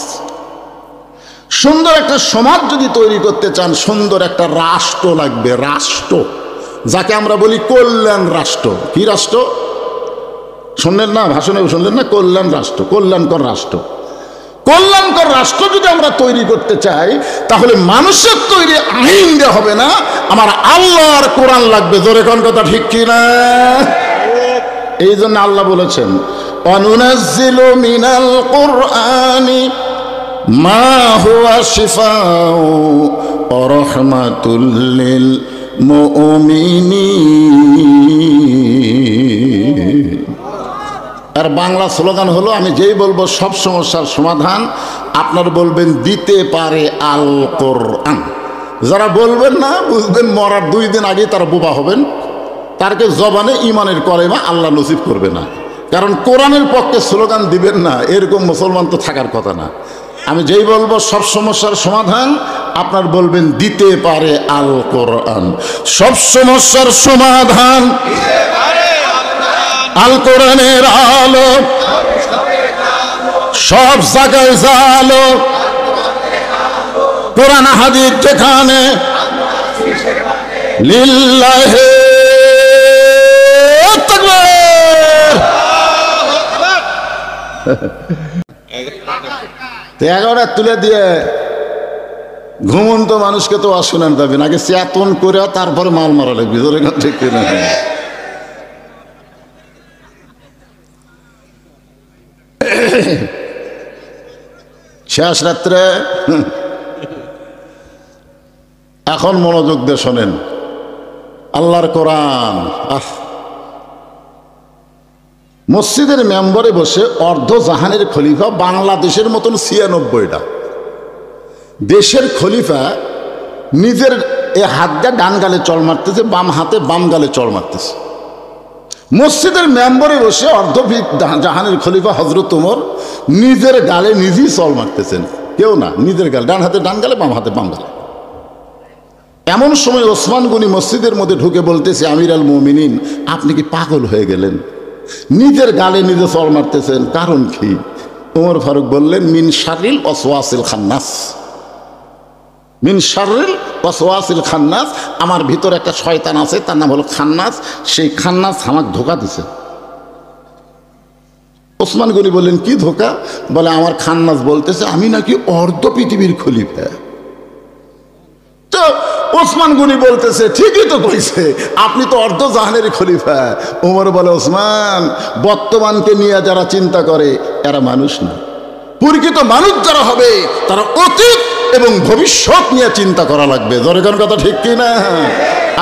সুন্দর একটা সমাজ যদি তৈরি করতে চান সুন্দর একটা রাষ্ট্র লাগবে। রাষ্ট্র যাকে আমরা বলি কল্যাণ রাষ্ট্র। কি রাষ্ট্র শুনলেন না? ভাষণে শুনলেন না? কল্যাণ রাষ্ট্র, কল্যাণকর রাষ্ট্র। কল্যাণকর রাষ্ট্র যদি আমরা তৈরি করতে চাই তাহলে মানুষের তৈরি আইন দেওয়া হবে না, আমার আল্লাহর কোরআন লাগবে। জোরে কোন কথা ঠিক কিনা? এই জন্য আল্লাহ বলেছেন অনুনাজ্জিলু মিনাল কুরআনি মা হুয়া শিফাউ ওয়া রাহমাতুল লিল মুমিনিন। আর বাংলা স্লোগান হলো, আমি যেই বলবো সব সমস্যার সমাধান আপনার বলবেন দিতে পারে আল কোরআন। যারা বলবেন না, বুঝবেন মরার 2 দিন আগে তারা বোবা হবেন। তারকে জবানে ইমানের কলেমা আল্লাহ নসিব করবে না। কারণ কোরআনের পক্ষে স্লোগান দিবেন না এরকম মুসলমান তো থাকার কথা না। আমি যেই বলবো সব সমস্যার সমাধান, আপনার বলবেন দিতে পারে আল কোরআন। সব সমস্যার সমাধান আল কোরআনের আলো, সব জায়গায় জালো কোরআন হাদিস যেখানে লিল্লাহি তাকবীর। 11টা তুলে দিয়ে ঘুমন্ত মানুষকে তো শুনান যাবেন, আগে চেতন করে তারপরে মাল মারা লাগবে। ঠিক কিনা? শেষ রাত্রে এখন মনোযোগ দিয়ে শোনেন আল্লাহর কোরআন। মসজিদের মেম্বরে বসে অর্ধ জাহানের খলিফা, বাংলাদেশের মতন 96টা দেশের খলিফা নিজের এ হাত দিয়ে ডান গালে চল মারতেছে, বাম হাতে বাম গালে চল মারতেছে। মসজিদের মেম্বরে বসে অর্ধ জাহানের খলিফা হযরত ওমর নিজের গালে নিজেই চল মারতেছেন, কেউ না, নিজের গালে, ডান হাতে ডান গালে বাম হাতে বাম গালে। এমন সময় ওসমান গনি মসজিদের মধ্যে ঢুকে বলতেছে, আমির আল মুমিনিন, আপনি কি পাগল হয়ে গেলেন? নিজের গালে নিজে চল মারতেছেন, কারণ কি? ওমর ফারুক বললেন, মিন শাররিল ওয়াসওয়াসিল খান্নাস, মিন শাররিল ওয়াসওয়াসিল খান্নাস, আমার ভিতরে একটা শয়তান আছে, তার নাম হলো খান্নাস, সেই খান্নাস আমাকে ধোঁকা দিছে। ওসমান গনি বললেন, কি ধোঁকা? বলে, আমার খান্নাস বলতেছে আমি নাকি অর্ধ পৃথিবীর খলিফা। তো ওসমান গনি বলতেছে, ঠিকই তো কইছে, আপনি তো অর্ধ জাহানের খলিফা। ওমর বলে, ওসমান, বর্তমানকে নিয়ে যারা চিন্তা করে এরা মানুষ না, প্রকৃত মানুষ যারা হবে তারা অতীত এবং ভবিষ্যৎ নিয়ে চিন্তা করা লাগবে। জনগণ কথা ঠিক কিনা?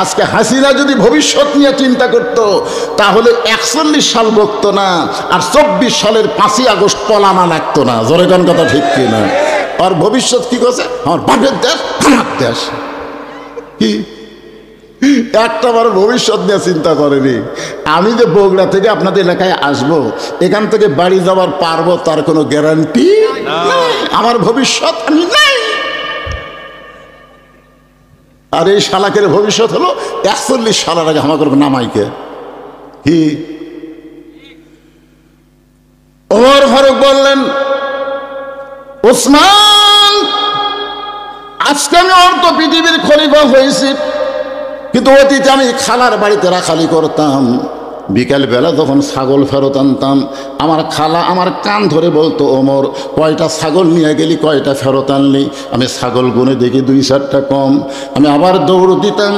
আজকে হাসিনা যদি ভবিষ্যৎ নিয়ে চিন্তা করত তাহলে 41 সাল বকতো না, আর 24 সালের 5ই আগস্ট পলানা লাগতো না। জনগণ কথা ঠিক কিনা? আর ভবিষ্যৎ কি করছে? আমার বাপের দেশ, আমার দেশ। কি একটা বার ভবিষ্যৎ নিয়ে চিন্তা করেনি। আমি যে বগুড়া থেকে আপনাদের এলাকায় আসব, এখান থেকে বাড়ি যাওয়ার পারবো তার কোনো গ্যারান্টি নাই। আমার ভবিষ্যৎ আমি নাই। আর এই শালাকের ভবিষ্যৎ হলো 41 সালের আগে আমার করবে নামাইকে। কি ওমর ফারুক বললেন, ওসমান, আজকে আমি অর্ধ পৃথিবীর খলিফা হয়েছি, কিন্তু অতীতে আমি খালার বাড়িতে রাখালি করতাম। বিকালবেলা যখন ছাগল ফেরত আনতাম, আমার খালা আমার কান ধরে বলতো, ওমর, কয়টা ছাগল নিয়ে গেলি, কয়টা ফেরত আনলি? আমি ছাগল গুনে দেখি 2-4টা কম। আমি আবার দৌড় দিতাম,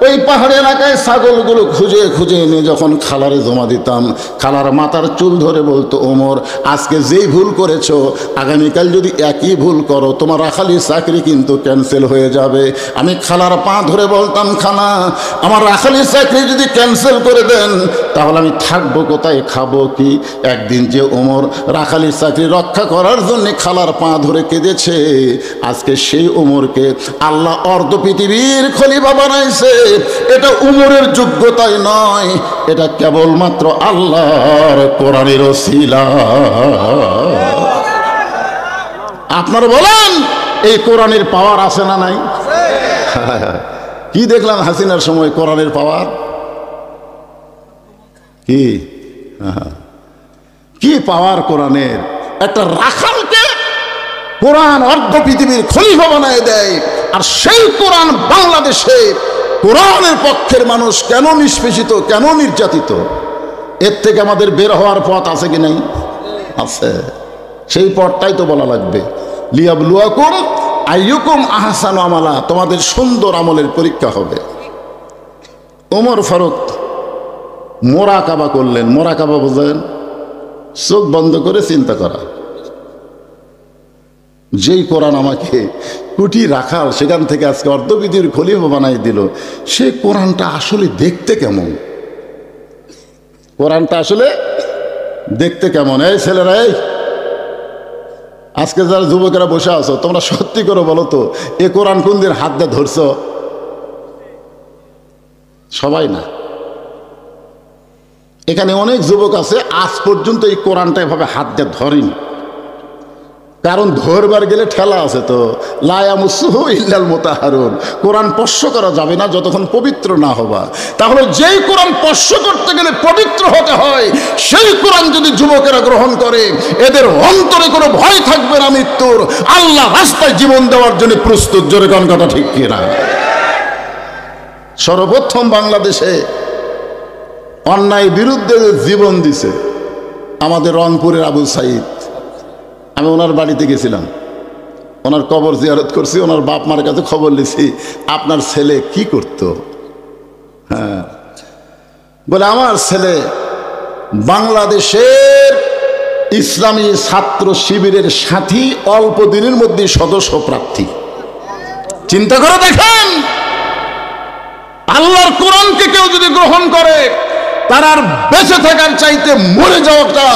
ওই পাহাড়ি এলাকায় ছাগলগুলো খুঁজে খুঁজে এনে যখন খালারে জমা দিতাম, খালার মাথার চুল ধরে বলতো, ওমর, আজকে যেই ভুল করেছো, আগামীকাল যদি একই ভুল করো তোমার রাখালির চাকরি কিন্তু ক্যান্সেল হয়ে যাবে। আমি খালার পা ধরে বলতাম, খালা, আমার রাখালির চাকরি যদি ক্যান্সেল করে দেন তাহলে আমি থাকবো কোথায়, খাবো কি? একদিন যে ওমর রাখালির চাকরি রক্ষা করার জন্য খালার পা ধরে কেঁদেছে, আজকে সেই ওমরকে আল্লাহ অর্ধ পৃথিবীর খলিফা বানাইছে। এটা উমরের যোগ্যতাই নয়, এটা কেবলমাত্র আল্লাহর কোরআনের ওসিলা। আপনারা বলেন, এই কোরআনের পাওয়ার আছে না নাই? কি দেখলাম হাসিনার সময় কোরআনের পাওয়ার? কি পাওয়ার কোরআনের! একটা রাখালকে কোরআন অর্ধ পৃথিবীর খলিফা বানায় দেয়। আর সেই কোরআন বাংলাদেশে কোরআনের পক্ষের মানুষ কেন নিষ্পেষিত, কেন নির্যাতিত? এর থেকে আমাদের বের হওয়ার পথ আছে কি নাই? আছে। সেই পথটাই তো বলা লাগবে। লিয়াবলুয়াকুম আইয়ুকুম আহসানু আমালা, তোমাদের সুন্দর আমলের পরীক্ষা হবে। ওমর ফারুক মোরাকাবা করলেন। মোরাকাবা বুঝলেন? চোখ বন্ধ করে চিন্তা করা। যেই কোরআন আমাকে কুটি রাখাল সেখান থেকে আজকে অর্ধপৃথিবীর খলিফা বানাই দিল, সেই কোরআনটা আসলে দেখতে কেমন? কোরআনটা আসলে দেখতে কেমন? এই ছেলেরা, এই আজকে যারা যুবকেরা বসে আছো, তোমরা সত্যি করে বলো তো, এ কোরআন কোন দিন হাত দিয়ে ধরছ? সবাই না। এখানে অনেক যুবক আছে আজ পর্যন্ত এই কোরআনটা এভাবে হাত দিয়ে ধরেনি। কারণ ধরবার গেলে ঠেলা আছে তো, লা ইয়ামাসসুহু ইল্লাল মুতাহহারুন, কোরআন স্পর্শ করা যাবে না যতক্ষণ পবিত্র না হবা। তাহলে যেই কোরআন স্পর্শ করতে গেলে পবিত্র হতে হয়, সেই কোরআন যদি যুবকেরা গ্রহণ করে, এদের অন্তরে কোনো ভয় থাকবে না মৃত্যুর, আল্লাহ রাস্তায় জীবন দেওয়ার জন্য প্রস্তুত। জোরে কোন কথা ঠিক কিনা? সর্বপ্রথম বাংলাদেশে অন্যায় বিরুদ্ধে জীবন দিছে আমাদের রংপুরের আবু সাইদ। আমি ওনার বাড়িতে গেছিলাম, ওনার কবর জিয়ারত করছি, ওনার বাপ মার কাছে খবর নিছি আপনার ছেলে কি করত। হ্যাঁ, বলে আমার ছেলে বাংলাদেশের ইসলামী ছাত্র শিবিরের সাথী, অল্প দিনের মধ্যে সদস্য প্রার্থী। চিন্তা করে দেখেন, আল্লাহর কোরআনকে কেউ যদি গ্রহণ করে, তার আর বেঁচে থাকার চাইতে মরে যাওয়াটা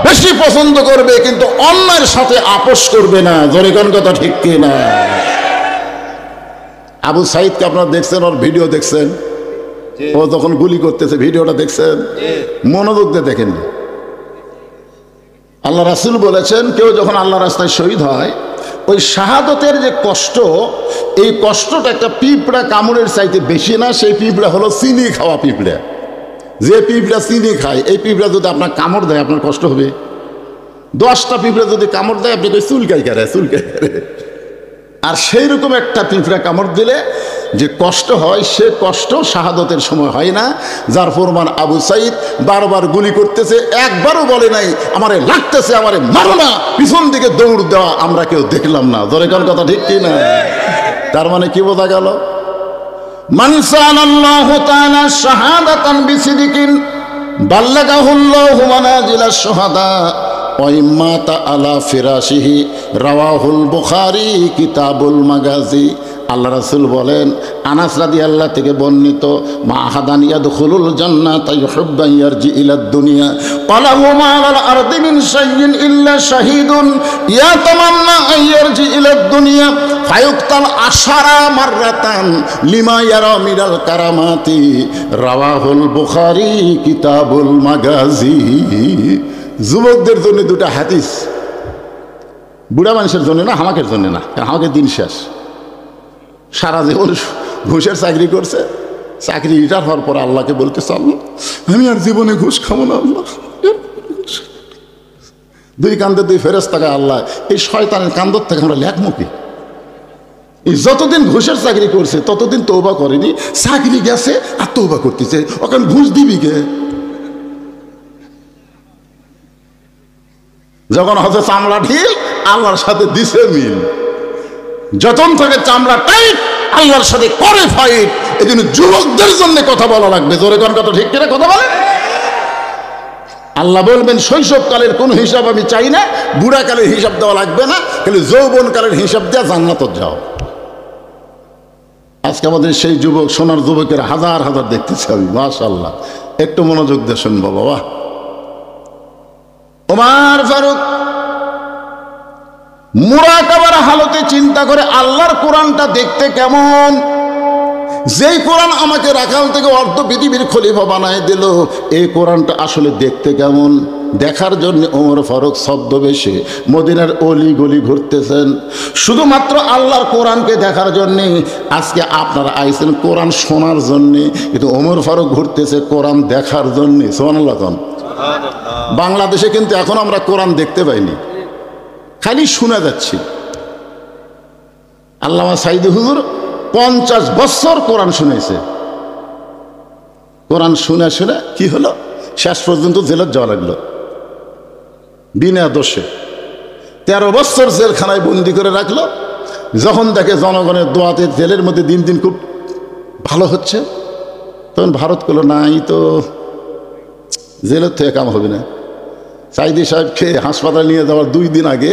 বেশি পছন্দ করবে, কিন্তু অন্যায়ের সাথে আপোষ করবে না। জোরে কোন কথা ঠিক কিনা? আবু সাইদকে আপনারা দেখছেন, ওর ভিডিও দেখছেন, ও যখন গুলি করতেছে ভিডিওটা দেখছেন, মনোযোগ দিয়ে দেখেন। আল্লাহ রাসূল বলেছেন, কেউ যখন আল্লাহ রাস্তায় শহীদ হয়, ওই শাহাদতের যে কষ্ট, এই কষ্টটা একটা পিঁপড়া কামড়ের চাইতে বেশি না। সেই পিঁপড়া হলো চিনি খাওয়া পিঁপড়া। যে পিঁপড়া চিনি খায়, এই পিঁপড়া যদি আপনার কামড় দেয় আপনার কষ্ট হবে। 10টা পিঁপড়া যদি কামড় দেয়, আপনি চুলকাই করে। আর সেই রকম একটা পিঁপড়া কামড় দিলে যে কষ্ট হয়, সে কষ্ট শাহাদতের সময় হয় না। যার প্রমাণ আবু সাইদ বারবার গুলি করতেছে, একবারও বলে নাই আমারে লাগতেছে, আমারে মারো না, পিছন দিকে দৌড় দেওয়া আমরা কেউ দেখলাম না। ধরে কোন কথা ঠিক কি না? তার মানে কি বোঝা গেল? মান সাআলাল্লাহু তাআলা শাহাদাতান বিসিদিকিন বাল্লাগাহুল্লাহু মানাজিলাশ শুহাদা ওয়া ইম্মাতা আলা ফিরাশিহি রাওয়াহুল বুখারী কিতাবুল মাগাজি। আল্লাহ রাসূল বলেন, আনাস রাদিয়াল্লাহু থেকে বর্ণিত, মা আহাদান ইয়াদখুলুল জান্নাতা ইউহিব্বু আন ইয়ারজি ইলাদ দুনিয়া ক্বালা হুমা আলাল আরদি মিন শাইইন ইল্লা শাহীদুন ইয়াতামান্না আন ইয়ারজি ইলাদ দুনিয়া ফায়ুক্তাল আশারা মাররাতান লিমা ইয়ারা মিনাল কারামাতি রাওয়াহুল বুখারী কিতাবুল মাগাজি। যুবকদের জন্য দুটো হাদিস, বুড়া মানুষের জন্য না, হামাকের জন্য না, কারণ হামাকের দিন শেষ। সারা জীবন ঘুষের চাকরি করছে, চাকরি রিটায়ার হওয়ার পর আল্লাহকে বলতেছে, আল্লাহ আমি আর জীবনে ঘুষ খাবো না। আল্লাহ, দুই কান্দে দুই ফেরেশতা, আল্লাহ এই শয়তানের কান্দর থেকে আমরা লেখমুখী। এই যতদিন ঘুষের চাকরি করছে ততদিন তওবা করেনি, চাকরি গেছে আর তওবা করতেছে। ওখানে ঘুষ দিবি কে? যখন হচ্ছে চামড়া ঢিল, আল্লাহর সাথে দিছে মিল। যতন থেকে চামড়া টাইট, আল্লাহর সাথে করে ফাইট। এই জন্য যুবকদের জন্য কথা বলা লাগবে। জোরে কোন কথা ঠিক কিনা? কথা বলে আল্লাহ বলবেন, শৈশবকালের কোন হিসাব আমি চাই না, বুড়াকালের হিসাব দেওয়া লাগবে না, খালি যৌবনকালের হিসাব দেওয়া জান্নাত যাও। আজকে আমাদের সেই যুবক, সোনার যুবকের হাজার হাজার দেখতেছি আমি, মাশাআল্লাহ। একটু মনোযোগ দিয়ে শুনবো বাবা। ওমর ফারুক মুরাকাবার হালতে চিন্তা করে, আল্লাহর কোরআনটা দেখতে কেমন? যেই কোরআন আমাকে রাখাল থেকে অর্ধ পৃথিবীর খলিফা বানায় দিল, এই কোরআনটা আসলে দেখতে কেমন? দেখার জন্য ওমর ফারুক ছদ্মবেশে মদিনার অলি গলি ঘুরতেছেন, শুধুমাত্র আল্লাহর কোরআনকে দেখার জন্যে। আজকে আপনারা আইছেন কোরআন শোনার জন্যে, কিন্তু ওমর ফারুক ঘুরতেছে কোরআন দেখার জন্যে। সুবহানাল্লাহ। বাংলাদেশে কিন্তু এখন আমরা কোরআন দেখতে পাইনি, খালি শোনা যাচ্ছি। আল্লামা সাইদি হুজুর 50 বছর কোরআন শুনেছে। কোরআন শুনে শুনে কি হলো, শেষ পর্যন্ত জেলত যাওয়া লাগলো বিনা দোষে। 13 বছর জেলখানায় বন্দি করে রাখলো। যখন দেখে জনগণের দোয়াতে জেলের মধ্যে দিন দিন খুব ভালো হচ্ছে, তখন ভারত করলো, নাই তো জেলের থেকে কাম হবে না। সাইদি সাহেবকে হাসপাতাল নিয়ে যাওয়ার 2 দিন আগে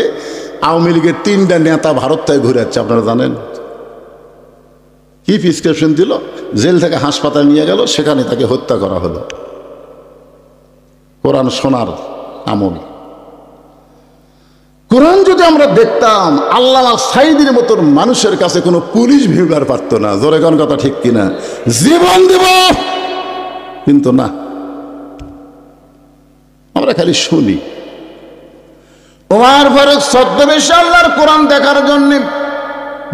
আওয়ামী লীগের 3টা নেতা ভারত থেকে ঘুরে যাচ্ছে। আপনারা জানেন কি প্রেসক্রিপশন দিল? জেল থেকে হাসপাতাল নিয়ে গেল, সেখানে তাকে হত্যা করা হলো। কোরআন শোনার আমল। কোরআন যদি আমরা দেখতাম, আল্লামা সাইদির মতন মানুষের কাছে কোনো পুলিশ ভিড়বার পারত না। জোরে কোন কথা ঠিক কিনা? জীবন দেব, কিন্তু না, আমরা খালি শুনি। ওমর ফারুক ছদ্মবেশে আল্লাহর কোরআন দেখার জন্য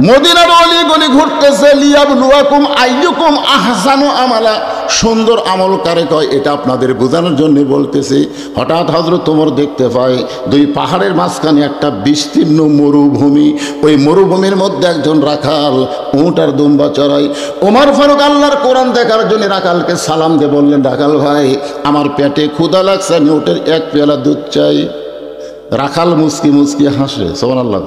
মদিনার অলি গলি ঘুরতেছে। লিয়াবলুয়াকুম আইয়ুকুম আহসানু আমালা, সুন্দর আমল কারে কয় এটা আপনাদের বোঝানোর জন্য বলতেছি। হঠাৎ হযরত ওমর দেখতে পায় দুই পাহাড়ের মাঝখানে একটা বিস্তীর্ণ মরুভূমি। ওই মরুভূমির মধ্যে একজন রাখাল উট আর দুম্বা চড়ায়। ওমর ফারুক আল্লাহর কোরআন দেখার জন্য রাখালকে সালাম দিয়ে বললেন, রাখাল ভাই আমার পেটে ক্ষুধা লাগছে, আমি উটের এক পেয়ালা দুধ চাই। রাখাল মুচকি মুচকি হাসে, সুবহানাল্লাহ।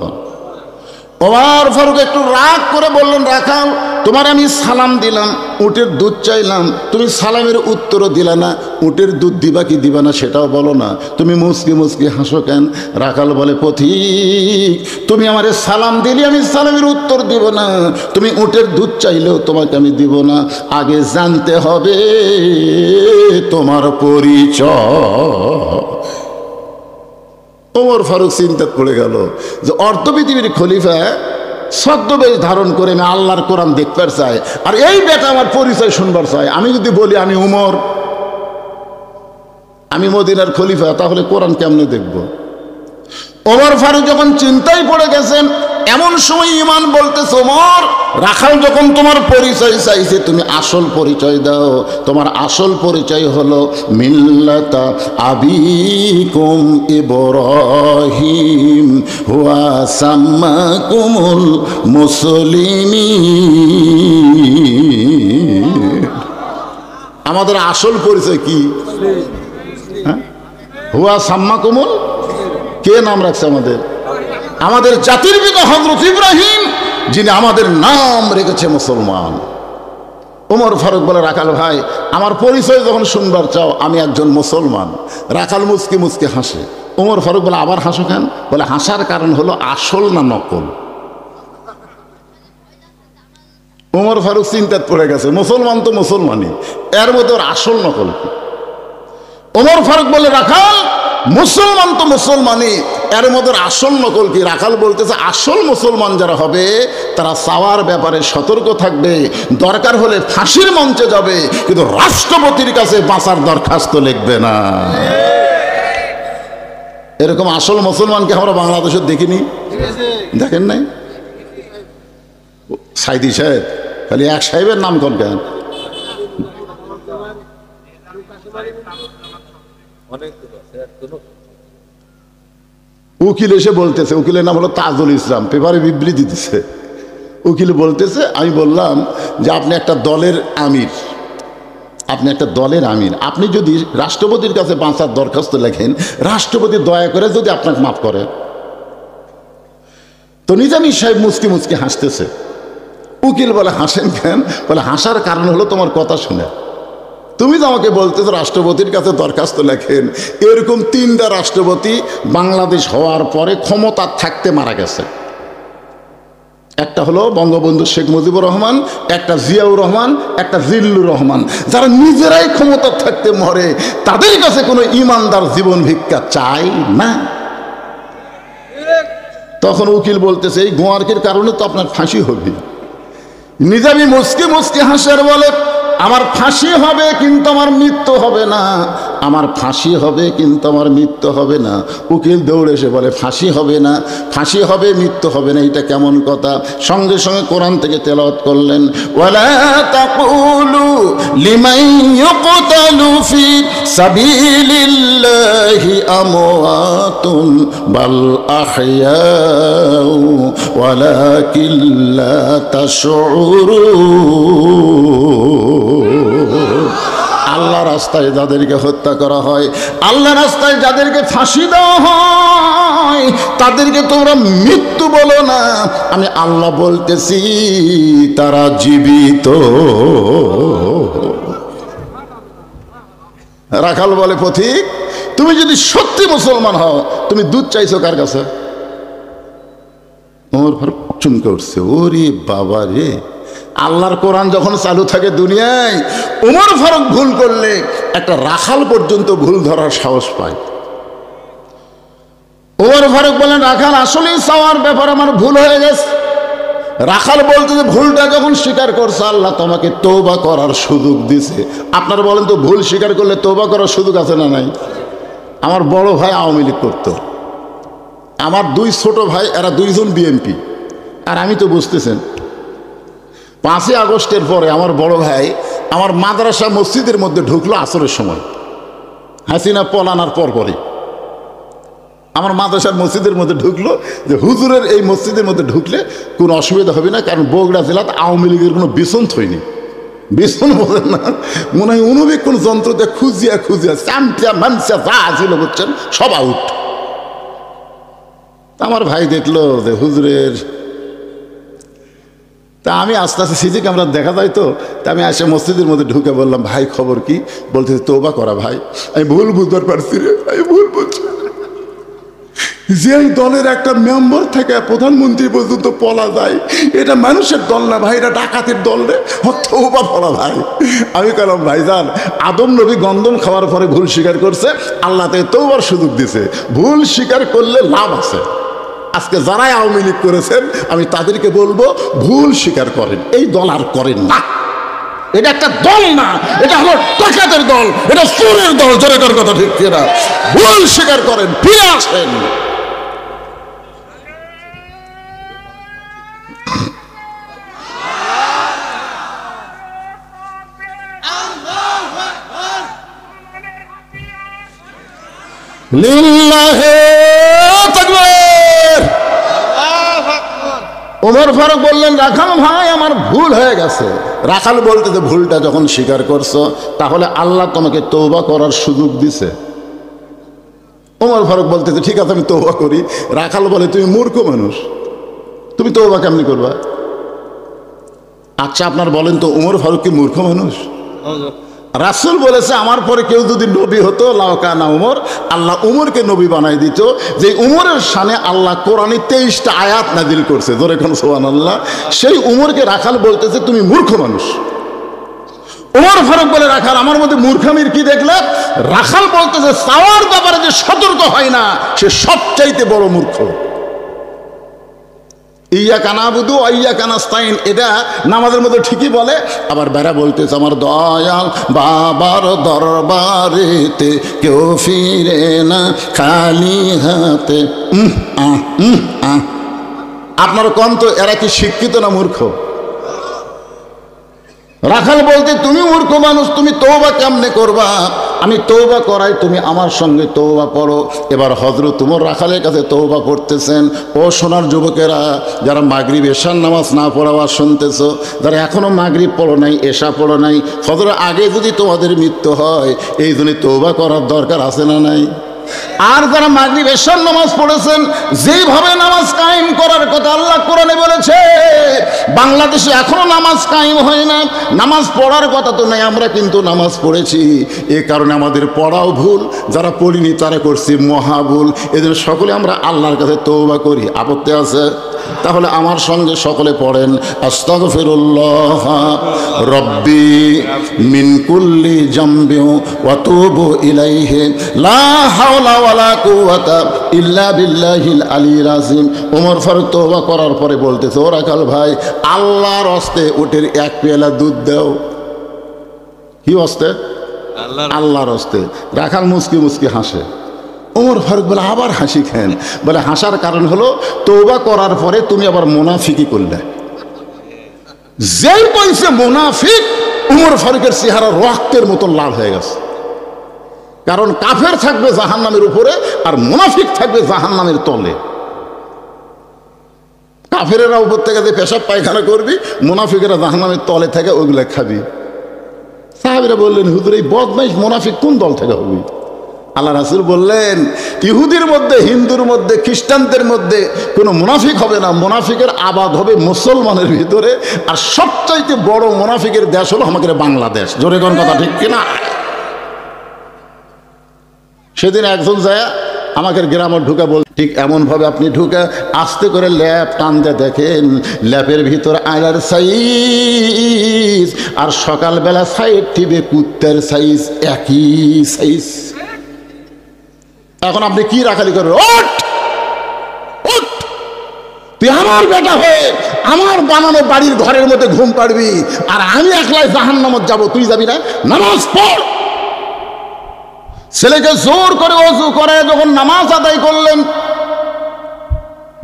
ওমর ফারুক একটু রাগ করে বললেন, রাখাল তোমার আমি সালাম দিলাম, উটের দুধ চাইলাম, তুমি সালামের উত্তরও দিলা না, উটের দুধ দিবা কি দিবা না সেটাও বলো না, তুমি মুচকি মুচকি হাসো কেন? রাখাল বলে, পথিক তুমি আমারে সালাম দিলে আমি সালামের উত্তর দিব না, তুমি উটের দুধ চাইলেও তোমাকে আমি দিব না, আগে জানতে হবে তোমার পরিচয়। ওমর ফারুক চিন্তা পড়ে গেল যে অর্ধ পৃথিবীর খলিফা ছদ্মবেশ ধারণ করে আমি আল্লাহর কোরআন দেখবার চাই, আর এই বেটা আমার পরিচয় শুনবার চাই। আমি যদি বলি আমি উমর, আমি মদিনার খলিফা, তাহলে কোরআন কেমনে দেখব? ওমর ফারুক যখন চিন্তায় পড়ে গেছেন, এমন সময় ঈমান বলতেছে, ওমর রাখাল যখন তোমার পরিচয় চাইছে তুমি আসল পরিচয় দাও। তোমার আসল পরিচয় হলো মিল্লাতা আবিকুম ইব্রাহিম হুয়া সাম্মাকুমুল মুসলিমিন। আমাদের আসল পরিচয় কি? হুয়া সাম্মাকুমুল, কে নাম রাখছে আমাদের? আমাদের জাতির পিতা হযরত ইব্রাহিম, যিনি আমাদের নাম রেখেছে মুসলমান। ওমর ফারুক বলে, রাখাল ভাই আমার পরিচয় যখন শুনবার চাও আমি একজন মুসলমান। রাখাল মুচকি মুচকি হাসে। ওমর ফারুক বলে, আবার হাসো কেন? বলে, হাসার কারণ হলো আসল না নকল। ওমর ফারুক চিন্তাত পড়ে গেছে, মুসলমান তো মুসলমানই, এর মধ্যে ওর আসল নকল কি? ওমর ফারুক বলে, রাখাল মুসলমান তো মুসলমানই, এর মধ্যে আসল নকল কি? রাখাল বলতেছে, আসল মুসলমান যারা হবে তারা চাওয়ার ব্যাপারে সতর্ক থাকবে, দরকার হলে ফাঁসির মঞ্চে যাবে, কিন্তু রাষ্ট্রপতির কাছে বাঁচার দরখাস্ত লিখবে না। এরকম আসল মুসলমানকে আমরা বাংলাদেশে দেখিনি, দেখেন নাই? সাইদি সাহেব, খালি এক সাহেবের নাম কোন কেন? উকিল এসে বলতেছে, উকিলের নাম হলো তাজুল ইসলাম, পেপারে বিবৃতি দিচ্ছে। উকিল বলতেছে, আমি বললাম যে আপনি একটা দলের আমির, আপনি একটা দলের আমির, আপনি যদি রাষ্ট্রপতির কাছে বাঁচার দরখাস্ত লেখেন, রাষ্ট্রপতি দয়া করে যদি আপনাকে মাফ করে। তো নিজামী সাহেব মুচকি মুচকি হাসতেছে। উকিল বলে, হাসেন কেন? বলে, হাসার কারণ হলো তোমার কথা শুনে। তুমি তো আমাকে বলতেছো রাষ্ট্রপতির কাছে দরখাস্ত লেখেন, এরকম 3টা রাষ্ট্রপতি বাংলাদেশ হওয়ার পরে ক্ষমতা থাকতে মারা গেছে। একটা হলো বঙ্গবন্ধু শেখ মুজিবুর রহমান, একটা জিয়াউর রহমান, একটা জিল্লুর রহমান, যারা নিজেরাই ক্ষমতা থাকতে মরে, তাদের কাছে কোনো ইমানদার জীবন ভিক্ষা চাই না। তখন উকিল বলতেছে, এই গোয়ার্কের কারণে তো আপনার ফাঁসি হবে। নিজামী মুচকি মুচকি হাসার বলে, আমার ফাঁসি হবে কিন্তু আমার মৃত্যু হবে না, আমার ফাঁসি হবে কিন্তু আমার মৃত্যু হবে না। উকিল দৌড়ে এসে বলে, ফাঁসি হবে না, ফাঁসি হবে মৃত্যু হবে না, এটা কেমন কথা? সঙ্গে সঙ্গে কোরআন থেকে তেলাওয়াত করলেন, ওয়ালা তাকুলু লিমান ইউকতালু ফি সাবিলিল্লাহি আমওয়াতুন বাল আহইয়াউ ওয়ালাকিন লা তাশউরুন। আল্লাহ রাস্তায় যাদেরকে হত্যা করা হয়, আল্লাহ রাস্তায় যাদেরকে ফাঁসি দেওয়া হয়, তাদেরকে তোমরা মৃত্যু বলো না, আমি আল্লাহ বলতেছি তারা জীবিত। রাখাল বলে, পথিক তুমি যদি সত্যি মুসলমান হও, তুমি দুধ চাইছো কার কাছে? ওমর ফারুক চমকে উঠছে, ওরে বাবা রে, আল্লাহর কোরআন যখন চালু থাকে দুনিয়ায়, ওমর ফারুক ভুল করলে একটা রাখাল পর্যন্ত ভুল ধরার সাহস পায়। ওমর ফারুক বলেন, রাখাল আসলেই চাওয়ার ব্যাপার আমার ভুল হয়ে গেছে। রাখাল বলতে যে ভুলটা যখন স্বীকার করছে, আল্লাহ তোমাকে তওবা করার সুযোগ দিছে। আপনারা বলেন তো, ভুল স্বীকার করলে তওবা করার সুযোগ আছে না নাই? আমার বড় ভাই আওয়ামী লীগ করতো, আমার দুই ছোট ভাই, এরা দুইজন বিএমপি। আর আমি তো বুঝতেছেন 5ই আগস্টের পরে আমার বড় ভাই আমার মাদ্রাসা মসজিদের মধ্যে ঢুকলো আসরের সময়, হাসিনা পলানার পরপরই আমার মাদ্রাসার মসজিদের মধ্যে ঢুকলো যে হুজুরের এই মসজিদের মধ্যে ঢুকলে কোনো অসুবিধা হবে না, কারণ বগুড়া জেলাতে আওয়ামী লীগের কোনো বিছন থইনি। বিছন বলেন না, মনে হয় অনুবীক্ষণ যন্ত্র দিয়ে খুঁজিয়া খুঁজিয়া চামচা মানচা যা ছিল বুঝছেন সব আউট। আমার ভাই দেখলো যে হুজুরের, তা আমি আস্তে আস্তে সিসি ক্যামেরা দেখা যায় তো, তা আমি এসে মসজিদের মধ্যে ঢুকে বললাম, ভাই খবর কি? বলতেছে তওবা করা ভাই। আমি ভুল বুঝতে পারছি রে, আমি ভুল বুঝছি। যে দলের একটা মেম্বার থেকে প্রধানমন্ত্রী পর্যন্ত পলা যায়, এটা মানুষের দল না ভাই, এটা ডাকাতের দল রে, তওবা পড়া ভাই। আমি বললাম ভাইজান, আদম নবী গন্ধম খাওয়ার পরে ভুল স্বীকার করছে, আল্লাহ তাকে তওবার সুযোগ দিছে, ভুল স্বীকার করলে লাভ আছে। আজকে যারাই আওয়ামী লীগ করেছেন আমি তাদেরকে বলবো ভুল স্বীকার করেন, এই দল আর করেন না। এটা একটা দল না, এটা হলো ডাকাতের দল, এটা চোরের দল। জোরে কর কথা ঠিক কিনা? ভুল স্বীকার করেন, ফিরে আসেন। লিল্লাহে তাকবীর। ওমর ফারুক বললেন, রাখাল ভাই আমার ভুল হয়ে গেছে। রাখাল বলতে যে ভুলটা যখন স্বীকার করছো তাহলে আল্লাহ তোমাকে তওবা করার সুযোগ দিছে। ওমর ফারুক বলতেছে ঠিক আছে আমি তওবা করি। রাখাল বলে তুমি মূর্খ মানুষ, তুমি তওবা কেমনি করবা? আচ্ছা আপনার বলেন তো ওমর ফারুক কি মূর্খ মানুষ? রাসূল বলেছে আমার পরে কেউ যদি নবী হতো লাওকানা উমর, আল্লাহ উমরকে নবী বানাই দিত। যে উমরের শানে আল্লাহ কোরআনে 23টা আয়াত নাজিল করছে, জোরে কোন সুবহানাল্লাহ। সেই উমরকে রাখাল বলতেছে তুমি মূর্খ মানুষ। উমর ফারুক বলে রাখাল আমার মধ্যে মূর্খামির কি দেখলে? রাখাল বলতেছে চাওয়ার ব্যাপারে যে সতর্ক হয় না সে সবচাইতে বড় মূর্খ। ইয়াকা নাবুদু ওয়া ইয়াকা নাস্তাইন, এটা নামাজের মধ্যে ঠিকই বলে। আবার বেড়া বলতেছে আমার দয়াল বাবার দরবারেতে কেউ ফিরে না খালি হাতে। আপনার কোন তো এরা কি শিক্ষিত না মূর্খ? রাখাল বলতে তুমি মূর্খ মানুষ, তুমি তওবা কেমনে করবা? আমি তওবা করাই, তুমি আমার সঙ্গে তওবা পড়ো। এবার হযরত ওমর রাখালের কাছে তওবা পড়তেছেন। ও সোনার যুবকেরা, যারা মাগরিব এশার নামাজ না পড়াবার শুনতেছো, যারা এখনো মাগরিব পড়ো নাই, এশা পড়ো নাই, ফজরের আগে যদি তোমাদের মৃত্যু হয়, এই জন্য তওবা করার দরকার আছে না নাই? আর যারা মাগরিব এশার নামাজ পড়েছেন, যেভাবে নামাজ কায়েম করার কথা আল্লাহ কোরআনে বলেছে, বাংলাদেশে এখনো নামাজ কায়েম হয় না। নামাজ পড়ার কথা তো নাই, আমরা কিন্তু নামাজ পড়েছি। এ কারণে আমাদের পড়াও ভুল, যারা পড়িনি তারা করছি মহাভুল। এদের সকলে আমরা আল্লাহর কাছে তওবা করি, আপত্তি আছে? তাহলে আমার সঙ্গে সকলে পড়েন আস্তাগফিরুল্লাহ রব্বি মিন কুল্লি জামবি ওয়া তুবু ইলাইহি লা হাওলা ওয়ালা কুওয়াতা ইল্লা বিল্লাহিল আলিয়্যিল আযীম। ওমর ফারুক তওবা করার পরে বলতেছে, ও রাখাল ভাই আল্লাহর হস্তে উটের এক পেয়ালা দুধ দাও। কি হস্তে? আল্লাহর হস্তে। রাখাল মুচকি মুচকি হাসে। ওমর ফারুক বলে আবার হাসি খেন, বলে হাসার কারণ হলো তওবা করার পরে তুমি আবার মুনাফিকি করলে। যেই কইছে মুনাফিক, ওমর ফারুকের চেহারা রক্তের মতো লাল হয়ে গেছে। কারণ কাফের থাকবে জাহান্নামের উপরে আর মুনাফিক থাকবে জাহান্নামের তলে। কাফেরেরা উপর থেকে যে পেশাব পায়খানা করবি, মুনাফিকেরা জাহান্নামের তলে থেকে ওইগুলো খাবি। সাহাবীরা বললেন হুজুর এই বদমাইশ মুনাফিক কোন দল থেকে হবে? আল্লাহ রাসূল বললেন ইহুদির মধ্যে, হিন্দুর মধ্যে, খ্রিস্টানদের মধ্যে কোনো মুনাফিক হবে না। মুনাফিকের আবাদ হবে মুসলমানের ভিতরে। আর সবচাইতে বড় মুনাফিকের দেশ হলো আমাদের বাংলাদেশ। জোরে কোন কথা ঠিক কিনা? সেদিন একজন যায় আমাকে গ্রামে ঢুকে বল, ঠিক এমনভাবে আপনি ঢুকে আস্তে করে ল্যাপ টানতে দেখেন, ল্যাপের ভিতর আয়লার সাইজ আর সকালবেলা সাইড টিভি কুত্তের সাইজ একই সাইজ। এখন আপনি কি রাখালি করবেন? ওঠ ওঠ, তুই আমার বেটা হয়ে আমার বানানো বাড়ির ঘরের মধ্যে ঘুম পাড়বি, আর আমি একলাই জাহান্নামে যাব, তুই যাবি না? নামাজ পড়। ছেলেকে জোর করে ওযু করে যখন নামাজ আদায় করলেন,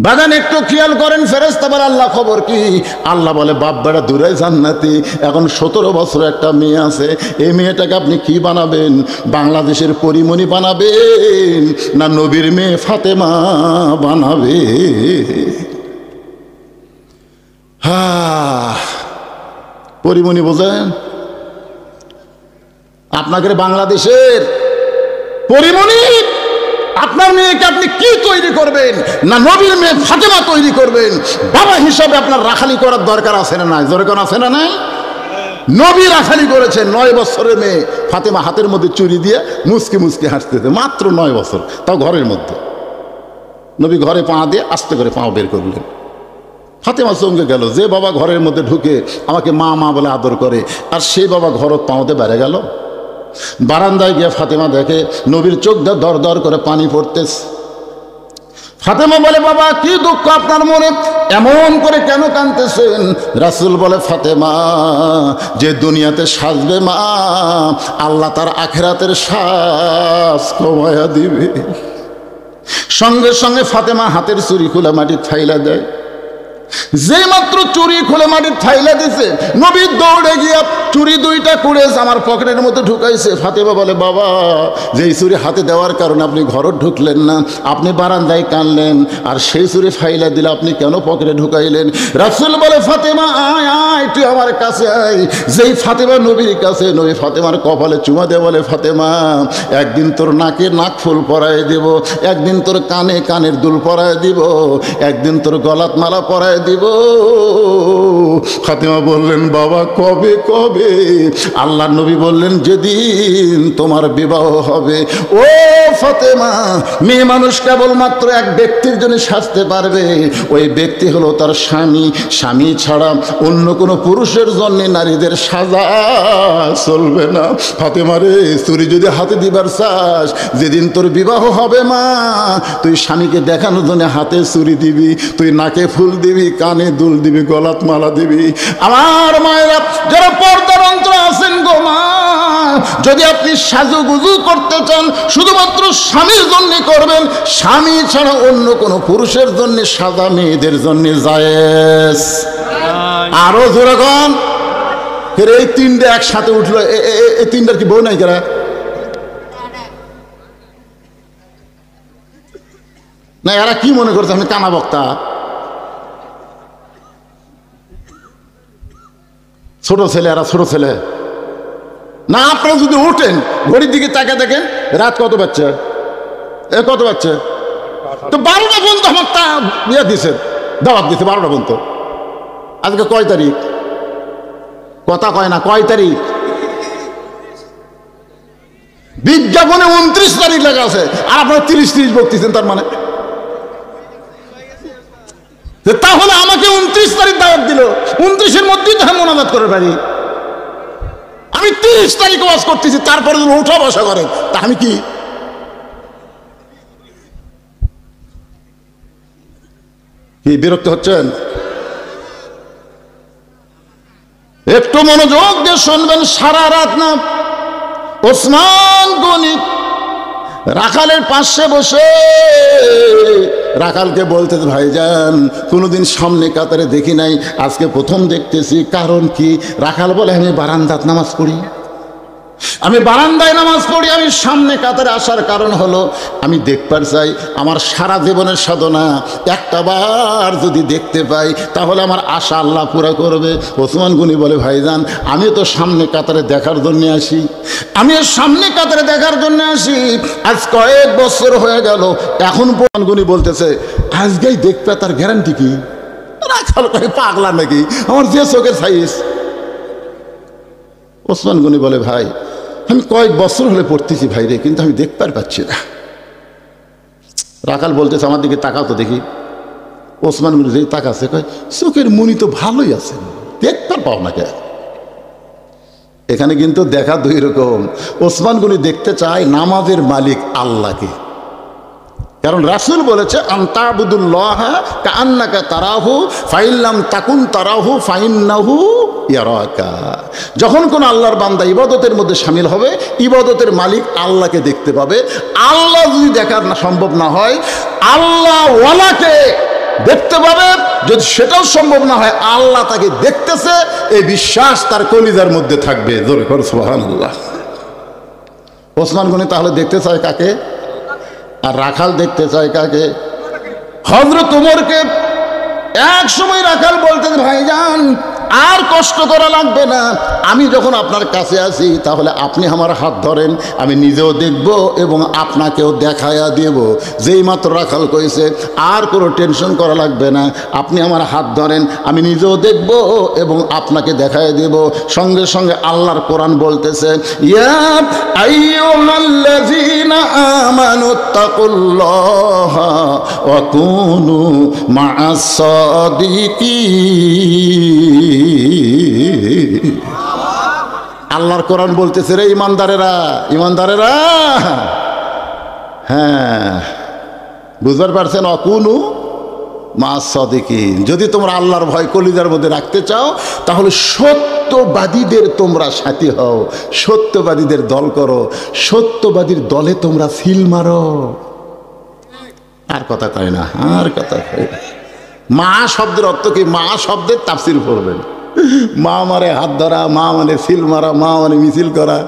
বাগান একটু খেয়াল করেন, ফেরেশতা বলে আল্লাহ খবর কি? আল্লাহ বলে বাপ বেটা দূরে জান্নাতি। এখন 17 বছর একটা মেয়ে আছে, এই মেয়েটাকে আপনি কি বানাবেন? বাংলাদেশের পরিমণি বানাবেন না নবীর মেয়ে ফাতেমা বানাবে? পরিমণি বোঝেন? আপনাকে বাংলাদেশের পরিমণি আপনার মেয়েকে আপনি কি তৈরি করবেন? না নবীর মেয়ে ফাতেমা তৈরি করবেন? বাবা হিসাবে আপনার রাখালি করার দরকার আছে না নাই? দরকার আছে না নাই? নবী রাখালি করেছেন। 9 বছরের মেয়ে ফাতেমা হাতের মধ্যে চুরি দিয়ে মুসকি মুসকি হাসতেছে, মাত্র 9 বছর, তাও ঘরের মধ্যে। নবী ঘরে পা দিয়ে আস্তে করে পা বের করলেন। ফাতেমা চমকে গেল, যে বাবা ঘরের মধ্যে ঢুকে আমাকে মা মা বলে আদর করে, আর সেই বাবা ঘরত পাওতে বেড়ে গেল। বারান্দায় গিয়ে ফাতেমা দেখে নবীর চোখ দিয়ে দর দর করে পানি পড়তেছে। ফাতেমা বলে বাবা কি দুঃখ আপনার মনে, এমন করে কেন কাঁদতেছেন? রাসূল বলে ফাতেমা যে দুনিয়াতে সাজবে মা, আল্লাহ তার আখিরাতের সাজ কমায়া দিবে। সঙ্গে সঙ্গে ফাতেমা হাতের চুরি খুলে মাটির ফাইলা দেয়। যে মাত্র চুরি খুলে মাটির ফাইলা দিছে, নবী দৌড়ে গিয়া চুরি 2টা কুড়েছে আমার পকেটের মধ্যে ঢুকাইছে। ফাতেমা বলে বাবা যেই চুরি হাতে দেওয়ার কারণে আপনি ঘরে ঢুকলেন না, আপনি বারান্দায় কানলেন, আর সেই চুরি ফাইলা দিলে আপনি কেন পকেটে ঢুকাইলেন? রাসূল বলে ফাতেমা আয় আয় তুই আমার কাছে আয়। যেই ফাতেমা নবীর কাছে, নবী ফাতেমার কপালে চুমা দিয়ে বলে ফাতেমা একদিন তোর নাকে নাক ফুল পরায় দেব, একদিন তোর কানে কানের দুল পরায় দিব, একদিন তোর গলাত মালা পরায় দিব। ফাতেমা বললেন বাবা কবে কবে? আল্লাহ নবী বললেন যেদিন তোমার বিবাহ হবে। ও ফাতেমা, মেয়ে মানুষ কেবলমাত্র এক ব্যক্তির জন্য সাজতে পারবে, ওই ব্যক্তি হলো তার স্বামী। স্বামী ছাড়া অন্য কোনো পুরুষের জন্য নারীদের সাজা চলবে না। ফাতেমা রে, চুরি যদি হাতে দিবার চাস, যেদিন তোর বিবাহ হবে মা, তুই স্বামীকে দেখানোর জন্য হাতে চুরি দিবি, তুই নাকে ফুল দিবি, কানে দুল দিবি, গলাত মালা দিবি। আমার মায়েরা যারা পর্দার অন্তর আছেন গো মা, যদি আপনি সাজুগুজু করতে চান শুধুমাত্র স্বামীর জন্য করবেন, স্বামী ছাড়া অন্য কোনো পুরুষের জন্য সাজা মেয়েদের জন্য জায়েজ। আরো জোরে কোন? এই 3টে একসাথে উঠলো, এই 3টার কি বউ নাই কেরা? না এরা কি মনে করছে আমি কানা বক্তা? ছোট ছেলে, এরা ছোট ছেলে না। আপনারা যদি উঠেন ঘড়ির দিকে তাকে দেখেন, রাত কত বাচ্চা? কত বাচ্চা? তো 12টা পর্যন্ত আমার ইয়ে দিছে, দাওয়াত দিছে 12টা পর্যন্ত। আজকে কয় তারিখ? কথা কয় না, কয় তারিখ? বিজ্ঞাপনে 29 তারিখ লেখা আছে, আর আপনারা 30 বকতেছেন। তার মানে তাহলে আমাকে 29 তারিখ দাওয়াত দিল, 29-এর মধ্যেই তো মোনাজাত করে পারি। আমি 30 তারিখ ওয়াজ করতেছি, তারপরে উঠা বসা করেন, তা আমি কি? বিরক্ত হচ্ছেন? একটু মনোযোগ দিয়ে শুনবেন। সারা রাত না ওসমান গনি রাখালের পাশে বসে রাখালকে বলতে, ভাইজান কোনোদিন সামনে কাতারে দেখি নাই, আজকে প্রথম দেখতেছি, কারণ কি? রাখাল বলে আমি বারান্দাত নামাজ পড়ি, আমি বারান্দায় নামাজ পড়ি। আমি সামনে কাতারে আসার কারণ হলো আমি দেখবার চাই আমার সারা জীবনের সাধনা একটাবার যদি দেখতে পাই তাহলে আমার আশা আল্লাহ পুরা করবে। ওসমান গনি বলে ভাইজান আমি তো সামনে কাতারে দেখার জন্য আসি, আমি সামনে কাতারে দেখার জন্য আসি, আজ কয়েক বছর হয়ে গেল, এখন ওসমান গনি বলতেছে আজকেই দেখবে, তার গ্যারান্টি কি? রাখাল কয় পাগলা নাকি, আমার যে চোখের সাইজ। ওসমান গনি বলে ভাই আমি কয়েক বছর হলে পড়তেছি ভাই রে, কিন্তু আমি দেখতে পাচ্ছি না। রাখাল বলতেছে আমার দিকে তাকাও তো দেখি। ওসমান গনি যে তাকাচ্ছে, কয় চোখের মনি তো ভালোই আছে, দেখতে পাও না কে? এখানে কিন্তু দেখা 2 রকম। ওসমান গনি দেখতে চায় নামাজের মালিক আল্লাহকে, কারণ রাসূল বলেছে আনতাবুদুল্লাহ কাআন্নাকা তারাহু ফাইল্লাম তাকুন তারাহু ফাইন্নাহু ইয়ারাকা। যখন কোন আল্লাহর বান্দা ইবাদতের মধ্যে শামিল হবে, ইবাদতের মালিক আল্লাহকে দেখতে পাবে। আল্লাহ যদি দেখার না সম্ভব না হয়, আল্লাহ ওয়ালাকে দেখতে পাবে। যদি সেটাও সম্ভব না হয়, আল্লাহ তাকে দেখতেছে, এই বিশ্বাস তার কলিজার মধ্যে থাকবে। জোরে করে সুবহানাল্লাহ। ওসমান গনি তাহলে দেখতে চায় কাকে? আর রাখাল দেখতে চায় কাকে? হযরত ওমরকে এক সময় রাখাল বলতেন, ভাইজান আর কষ্ট করা লাগবে না, আমি যখন আপনার কাছে আসি তাহলে আপনি আমার হাত ধরেন, আমি নিজেও দেখব এবং আপনাকেও দেখায়া দেব। যেই মাত্র রাখাল কইছে আর কোনো টেনশন করা লাগবে না, আপনি আমার হাত ধরেন, আমি নিজেও দেখব এবং আপনাকে দেখায়া দেব, সঙ্গে সঙ্গে আল্লাহর কোরআন বলতেছে, ইয়া আইয়ুহাল্লাযীনা আমানুত্তাকুল্লাহা ওয়া কুনু মা'আস সাদিকিন। আল্লাহর কোরআন বলতেছে, রে ইমানদারেরা, ইমানদারেরা, হ্যাঁ বুঝতে পারছেন, অকুনু মা'আস সাদিকিন। যদি তোমরা আল্লাহর ভয় কলিজার মধ্যে রাখতে চাও তাহলে সত্যবাদীদের তোমরা সাথী হও, সত্যবাদীদের দল করো, সত্যবাদীর দলে তোমরা সিল মারো। আর কথা কয় না, আর কথা কয় না। মা শব্দের অর্থ কি? মা শব্দের তাফসীর করবেন। মা মানে হাত ধরা, মা মানে সিল মারা, মা মানে মিছিল করা।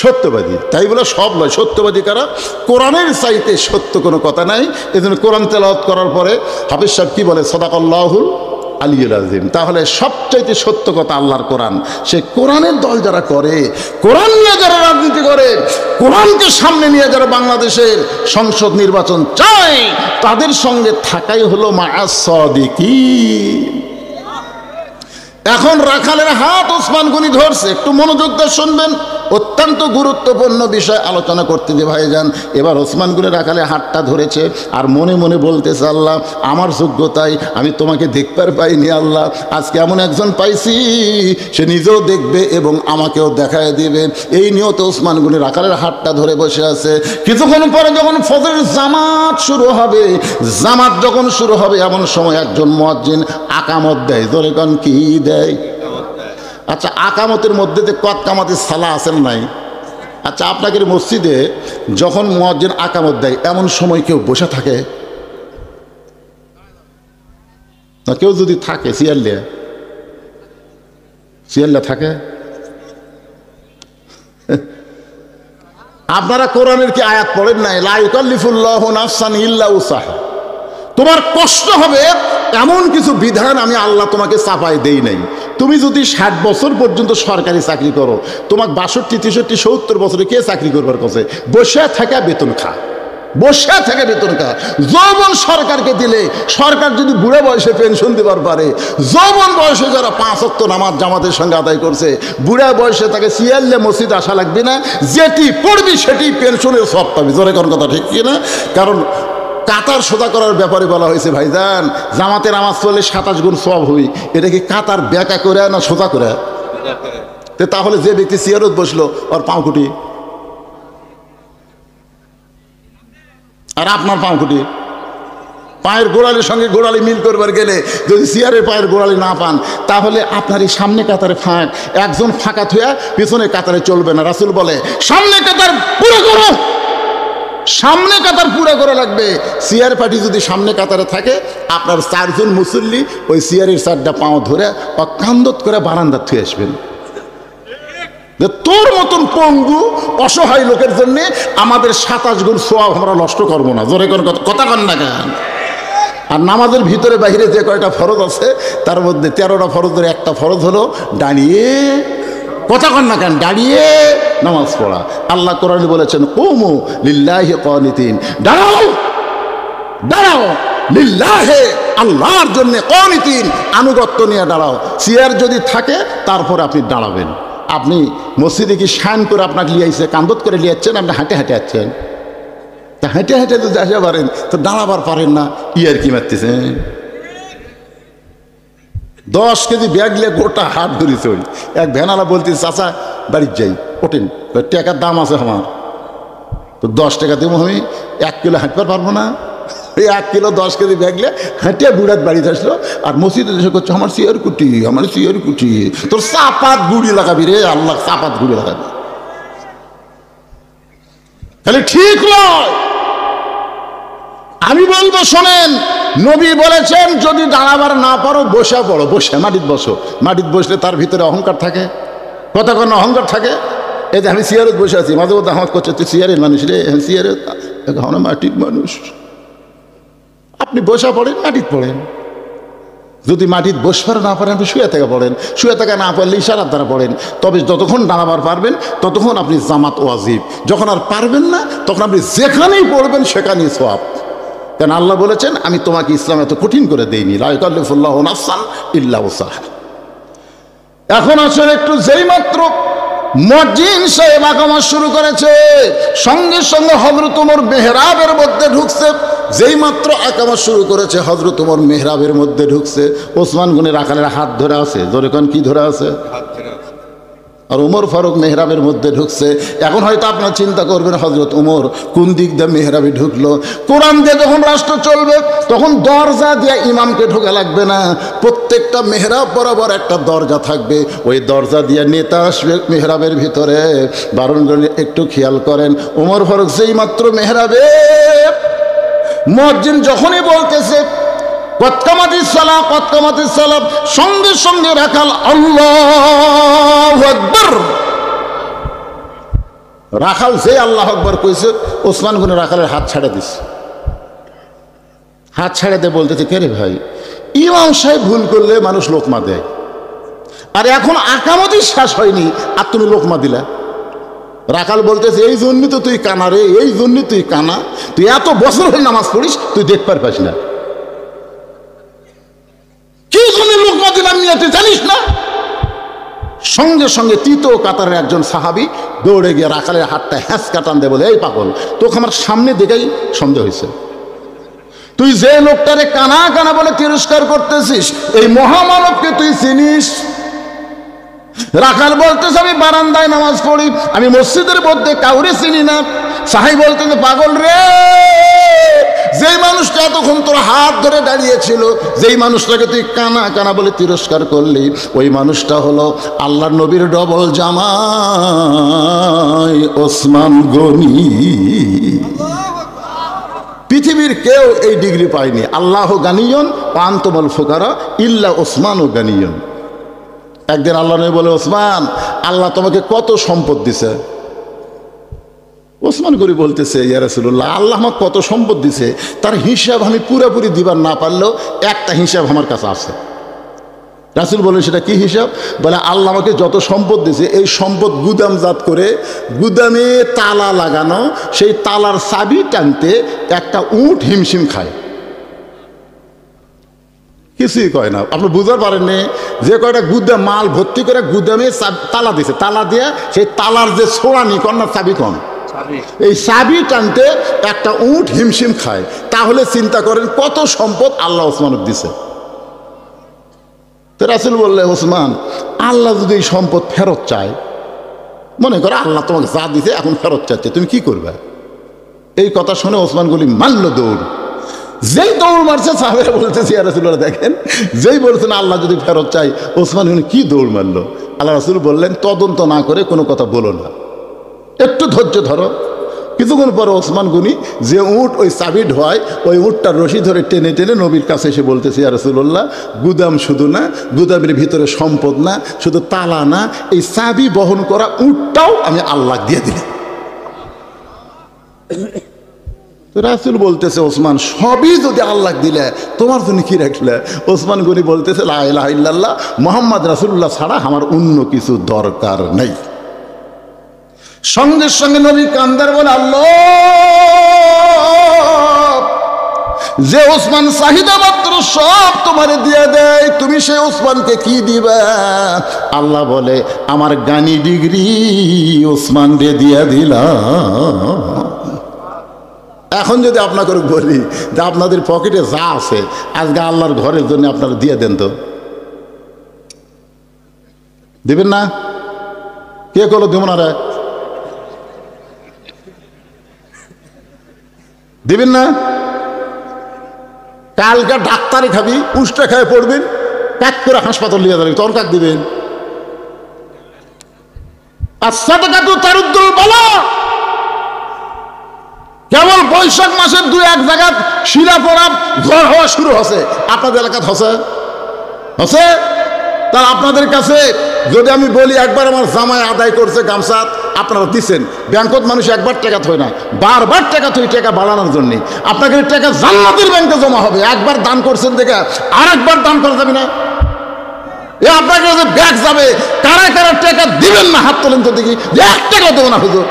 সত্যবাদী তাই বলে সব নয়। সত্যবাদী কারা? কোরআনের চাইতে সত্য কোনো কথা নাই। এই জন্য কোরআন তেলাওয়াত করার পরে হাফিজ সাহেব কি বলে? সাদাকাল্লাহুল আলিয়্যুল আযীম। তাহলে সবচাইতে সত্য কথা আল্লাহর কোরআন। সে কোরআনের দল যারা করে, কোরআন নিয়ে যারা রাজনীতি করে, কোরআনকে সামনে নিয়ে যারা বাংলাদেশের সংসদ নির্বাচন চায়, তাদের সঙ্গে থাকাই হলো মা'আস সাদিকিন। এখন রাখালের হাত ওসমান গনি ধরছে, একটু মনোযোগ দিয়ে শুনবেন, অত্যন্ত গুরুত্বপূর্ণ বিষয় আলোচনা করতে যে ভাইজান। এবার ওসমান গনি রাখালের হাতটা ধরেছে আর মনে মনে বলতেছে, আল্লাহ আমার যোগ্যতায় আমি তোমাকে দেখতে পাইনি, আল্লাহ আজকে এমন একজন পাইছি সে নিজেও দেখবে এবং আমাকেও দেখায় দিবে। এই নিয়ত ওসমান গনি রাখালের হাতটা ধরে বসে আছে। কিছুক্ষণ পরে যখন ফজরের জামাত শুরু হবে, জামাত যখন শুরু হবে এমন সময় একজন মুয়াজ্জিন আকামত দেয়। জোরে কোন কি দেয়? আচ্ছা, আকামতের মধ্যে যে কত কামাতের সালা আছেন নাই? আচ্ছা, আপনাদের মসজিদে যখন মুয়াজ্জিন আকামত দেয় এমন সময় কেউ বসে থাকে না? কেউ যদি থাকে সিয়াল্লা থাকে। আপনারা কোরআনের কি আয়াত পড়েন নাই? লা ইউকাল্লিফুল্লাহু নাফসান ইল্লা উসাহা। তোমার কষ্ট হবে এমন কিছু বিধান আমি আল্লাহ তোমাকে চাপাই দেই নাই। তুমি যদি 60 বছর পর্যন্ত সরকারি চাকরি করো, তোমাকে 62, 63, 70 বছরে কে চাকরি করবার কাছে? বসে থাকা বেতন খা, বসে থেকে বেতন খা। যৌবন সরকারকে দিলে সরকার যদি বুড়ো বয়সে পেনশন দেবার পারে, যৌবন বয়সে যারা 5 ওয়াক্ত নামাজ জামাতের সঙ্গে আদায় করছে, বুড়া বয়সে তাকে সিয়াল্লে মসজিদ আসা লাগবে না, যেটি পড়বি সেটি পেনশনের সব পাবি। জোরে কোন কথা ঠিক কিনা? কারণ কাতার সোজা করার ব্যাপারে বলা হয়েছে, ভাইজান জামাতের নামাজ পড়লে 27 গুণ সওয়াব হই। এটা কি কাতার ব্যাকা করে না সোজা করে? তাহলে যে ব্যক্তি সিয়ারত বসলো ওর পাঁকুটি আর আপনার পাঁকুটি, পায়ের গোড়ালির সঙ্গে গোড়ালি মিল করবার গেলে যদি সিয়ারের পায়ের গোড়ালি না পান, তাহলে আপনার এই সামনে কাতারে ফাঁক, একজন ফাঁকা থুয়া পিছনে কাতারে চলবে না। রাসূল বলে সামনে কাতার পুরো করো, সামনে কাতার পুরো করা লাগবে। সিয়ার পার্টি যদি সামনে কাতারে থাকে, আপনার 4 জন মুসল্লি ওই সিয়ারের 4টা পাও ধরে অকান্দত করে বারান্দা থুয়ে আসবেন। তোর মতন পঙ্গু অসহায় লোকের জন্য আমাদের 27 গুণ সওয়াব আমরা নষ্ট করবো না। জোরে কোন কথা কন না কেন? আর নামাজের ভিতরে বাইরে যে কয়টা ফরজ আছে তার মধ্যে 13টা ফরজের একটা ফরজ হলো দাঁড়িয়ে, কথা কন না কেন, দাঁড়িয়ে নামাজ পড়া। আল্লাহ কোরআনে বলেছেন কুমু লিল্লাহি কানিতিন, দাঁড়াও দাঁড়াও লিল্লাহি, আল্লাহর জন্য, কানিতিন আনুগত্য নিয়ে দাঁড়াও। চেয়ার যদি থাকে তারপরে আপনি দাঁড়াবেন। আপনি মসজিদে কি শান করে আপনাকে লিয়াইছে, কান্দত করে লিয়াচ্ছেন, আপনি হাঁটে হাঁটে যাচ্ছেন, তা হেঁটে হেঁটে যদি আসতে পারেন তো দাঁড়াবার পারেন না, ইয়ার কি মারতেছেন? 10 কেজি ব্যাগ নিয়ে গোটা হাট ধরেছে। ওই এক ভ্যানালা বলতে, চাচা বাড়ির যাই, ওঠেন, টাকার দাম আছে আমার, তো 10 টাকা দেবো, আমি 1 কিলো হাঁটতে পারবো না। এই 1 কিলো 10 কেজি ব্যাগ নিয়ে হেঁটে বুড়াত বাড়িতে আসলো, আর মসজিদে এসে করছে আমার সিয়ার কুটি, আমার সিয়ার কুটি। তোর চাপাত গুড়ি লাগাবি রে, আল্লাহ চাপাত গুড়ি লাগাবি, তাহলে ঠিক নয়। আমি বলবো শোনেন, নবী বলেছেন যদি দাঁড়াবার না পারো বসে পড়ো, বসে মাটিতে বসো। মাটিতে বসলে তার ভিতরে অহংকার থাকে, কতক্ষণ অহংকার থাকে। এই যে আমি চেয়ারে বসে আছি, মাঝে মধ্যে হাত করছে তুই চেয়ারের মানুষ রে, চেয়ারে এখন মাটির মানুষ। আপনি বসা পড়েন, মাটিতে পড়েন। যদি মাটিতে বসবার না পারেন আপনি শুয়ে থেকে পড়েন, শুয়ে থেকে না পারলে ইশারার দ্বারা পড়েন। তবে যতক্ষণ দাঁড়াবার পারবেন ততক্ষণ আপনি জামাত ওয়াজিব, যখন আর পারবেন না তখন আপনি যেখানেই পড়বেন সেখানেই সওয়াব। কারণ আল্লাহ বলেছেন আমি তোমাকে ইসলাম এত কঠিন করে দেইনি, লা ইউকাল্লিফুল্লাহু নাফসান ইল্লা উসাহা। এখন আসলে একটু যেই মাত্র মুয়াজ্জিন সাহেব আকামত শুরু করেছে, সঙ্গে সঙ্গে হযরত ওমর মেহরাবের মধ্যে ঢুকছে। যেই মাত্র আকামত শুরু করেছে হযরত ওমর মেহরাবের মধ্যে ঢুকছে, ওসমান গনি রাখালের হাত ধরে আছে। জোরে কোন কি ধরে আছে? আর ওমর ফারুক মেহরাবের মধ্যে ঢুকছে। এখন হয়তো আপনারা চিন্তা করবেন হযরত ওমর কোন দিক দিয়ে মেহরাবে ঢুকলো। কোরআন দিয়ে যখন রাষ্ট্র চলবে তখন দরজা দিয়ে ইমামকে ঢোকা লাগবে না, প্রত্যেকটা মেহরাব বরাবর একটা দরজা থাকবে, ওই দরজা দিয়ে নেতা আসবে মেহরাবের ভিতরে। বারণ করে একটু খেয়াল করেন, ওমর ফারুক যেই মাত্র মেহরাবে মুয়াজ্জিন যখনই বলতেছে কতকামাতিস সালাহ কতকামাতিস সালাহ, সঙ্গে সঙ্গে রাখাল আল্লাহু আকবার। রাখাল যে আল্লাহু আকবার কইছে, ওসমান গনি রাখালের হাত ছাড়ে দিছে। হাত ছাড়ে দিয়ে বলতেছে কে রে ভাই, ইমাম সাহেব ভুল করলে মানুষ লোকমা দেয়, আর এখন আকামতই শেষ হয়নি আর তুমি লোকমা দিলা। রাখাল বলতেছে এই জন্য তো তুই কানা রে, এই জন্য তুই কানা, তুই এত বছর হয়ে নামাজ পড়িস, তুই দেখতে পাস না, কি জন্য লোকমা দিলাম নিয়ে তুই জানিস না? সঙ্গে সঙ্গে তৃতীয় কাতারের একজন সাহাবি দৌড়ে গিয়ে রাখালের হাতটা হ্যাঁচ কাটান দিয়ে বলে এই পাগল, তোকে আমার সামনে দেখেই সন্দেহ হয়েছে, তুই যে লোকটারে কানা কানা বলে তিরস্কার করতেছিস এই মহামানবকে তুই চিনিস? রাখাল বলতেছে আমি বারান্দায় নামাজ পড়ি, আমি মসজিদের মধ্যে কাউরে চিনি না। সাহাবী বলতেছে পাগল রে, যেই মানুষটা এতক্ষণ তোর হাত ধরে দাঁড়িয়েছিল, যেই মানুষটাকে তুই কানা কানা বলে তিরস্কার করলি, ওই মানুষটা হলো আল্লাহর নবীর ডবল জামাই ওসমান গনি। পৃথিবীর কেউ এই ডিগ্রি পায়নি। আল্লাহ গানিয়ন আনতুমুল ফুকারা ইল্লা ওসমানও গানিয়ন। একদিন আল্লাহ নবী বলে ওসমান আল্লাহ তোমাকে কত সম্পদ দিছে? ওসমান গনি বলতেছে ইয়া রাসূলুল্লাহ আল্লাহ আমাকে কত সম্পদ দিছে তার হিসাব আমি পুরোপুরি দিবার না পারলেও একটা হিসাব আমার কাছে আছে। রাসূল বলেন সেটা কি হিসাব? বলে আল্লাহ আমাকে যত সম্পদ দিছে এই সম্পদ গুদামজাত করে গুদামে তালা লাগানো, সেই তালার চাবি টানতে একটা উট হিমশিম খায়, কিছুই কয় না। আপনি বুঝতে পারেননি যে কয়টা গুদাম মাল ভর্তি করে গুদামে তালা দিছে, তালা দিয়ে সেই তালার যে ছোড়ানি কন না চাবি কন, এই চাবি টানতে একটা উট হিমশিম খায়। তাহলে চিন্তা করেন কত সম্পদ আল্লাহ ওসমানকে দিছে। তো রাসূল বললে ওসমান আল্লাহ যদি এই সম্পদ ফেরত চায়, মনে করো আল্লাহ তোমাকে যা দিছে এখন ফেরত চাচ্ছে, তুমি কি করবে? এই কথা শুনে ওসমান গনি মারল দৌড়। যেই দৌড় মারছে সাহাবারা বলতেছে ইয়া রাসূলুল্লাহ দেখেন, যেই বলছেন আল্লাহ যদি ফেরত চাই, ওসমান গনি কি দৌড় মারলো। আল্লাহ রাসূল বললেন তদন্ত না করে কোনো কথা বলো না, একটু ধৈর্য ধরো। কিছুক্ষণ পরে ওসমান গনি যে উট ওই চাবি ঢোয়ায় ওই উটটার রশি ধরে টেনে টেনে নবীর কাছে এসে বলতেছে ইয়া রাসূলুল্লাহ গুদাম শুধু না, গুদামের ভিতরে সম্পদ না, শুধু তালা না, এই চাবি বহন করা উটটাও আমি আল্লাহ দিয়ে দিলাম। তো রাসূল বলতেছে ওসমান সবই যদি আল্লাহ দিলে তোমার জন্য কি রাখলে? ওসমান গনি বলতেছে লা ইলাহা ইল্লাল্লাহ মুহাম্মদ রাসূলুল্লাহ ছাড়া আমার অন্য কিছু দরকার নেই। সঙ্গে সঙ্গে নবী কান্দার বলে আল্লাহ, যে ওসমান চাহিদা মাত্র সব তোমারে দিয়ে দেয়, তুমি সে ওসমানকে কি দিবা? আল্লাহ বলে আমার গানি ডিগ্রি ওসমান দিয়ে দিলাম। এখন যদি আপনাকে বলি যে আপনাদের পকেটে যা আছে আজকে আল্লাহর ঘরের জন্য আপনারা দিয়ে দেন, তো দিবেন না? কে করলো দেব না রে? দিবেন না? কালকে ডাক্তারি খাবি, উষ্টা খায় পড়বেন, প্যাক করে হাসপাতাল নিয়ে যাবেন, তখন কাক দিবেন? আর সাদাকাতু তারুদ্দুল বালা, কেবল বৈশাখ মাসের 2-1 জায়গা শিলা পড়া ঝড় হওয়া শুরু হচ্ছে, আপনাদের এলাকাতে হচ্ছে হচ্ছে। তার আপনাদের কাছে যদি আমি বলি একবার আমার জামাই আদায় করছে গামছা, আপনারা দিচ্ছেন, ব্যাংকত মানুষ একবার টাকা থই না, বারবার টাকা থই টাকা বাড়ানোর জন্য। আপনাকে টাকা জান্নাতের ব্যাংকে জমা হবে, একবার দান করছেন দেখে আরেকবার দান করা যাবে না। এ আপনার কাছে ব্যাগ যাবে, কারা কারা টাকা দিবেন না হাত তোলেন তো দেখি, যে 1 টাকা দেবো না হুজুর।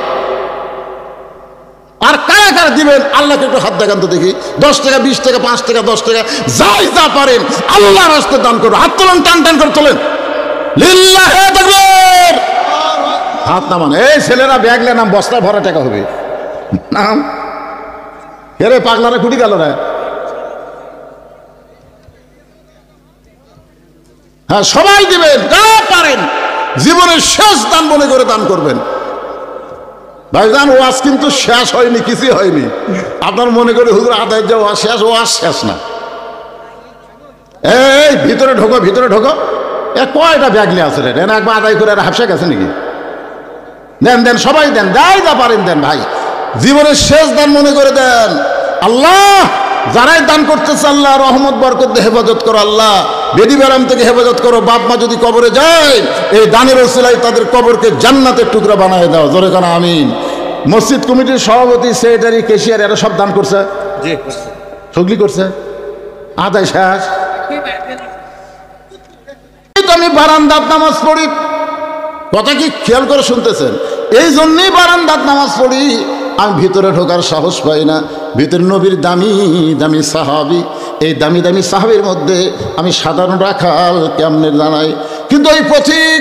আর কারা কারা দিবেন আল্লাহকে একটু হাত দেখান তো দেখি। 10 টাকা, 20 টাকা, 5 টাকা, 10 টাকা, যাই যা পারেন আল্লাহর রাস্তায় দান করুন। হাত তোলেন, টান টান করে তোলেন, লিল্লাহে তাকবীর। হাত নামান। এই ছেলেরা ব্যাগ লে নাম, বস্তা ভরা টাকা হবে নাম। এরে পাগলারা কুটি গেল রে। হ্যাঁ, সবাই দিবেন, যা পারেন। জীবনের শেষ দান মনে করে দান করবেন। ভাইজান, ওয়াজ কিন্তু শেষ হয়নি, কিছুই হয়নি। আপনার মনে করে হুজুর আদায় যে ওয়াজ শেষ, ওয়াজ শেষ না। এই ভিতরে ঢোকো, ভিতরে ঢোকো। কয়টা ব্যাগ নিয়ে আছে রে? একবার আদায় করে আর হাফসা গেছে নাকি? দেন দেন, সবাই দেন, যাই যা পারেন দেন ভাই। জীবনের শেষ দান মনে করে দেন। আল্লাহ যারাই দান করতেছে, আল্লাহ রহমত বরকত দিয়ে হেফাজত করো। আল্লাহ বেদি বেরাম থেকে হেফাজত করো। বাপ মা যদি কবরে যায়, এই দানের ওসিলায় তাদের কবরকে জান্নাতের টুকরা বানায় দাও। জোরে কানা আমিন। মসজিদ কমিটির সভাপতি, সেক্রেটারি, ক্যাশিয়ার এরা সব দান করছে, সগলি করছে, আদায় শেষ। আমি বারান্দাত নামাজ পড়ি, কথা কি খেয়াল করে শুনতেছেন? এই জন্যই বারান্দাত নামাজ পড়ি। আমি ভিতরে ঢোকার সাহস পাই না। ভিতরে নবীর দামি দামি সাহাবি, এই দামি দামি সাহাবির মধ্যে আমি সাধারণ রাখাল কেমনে জানাই। কিন্তু ওই পথিক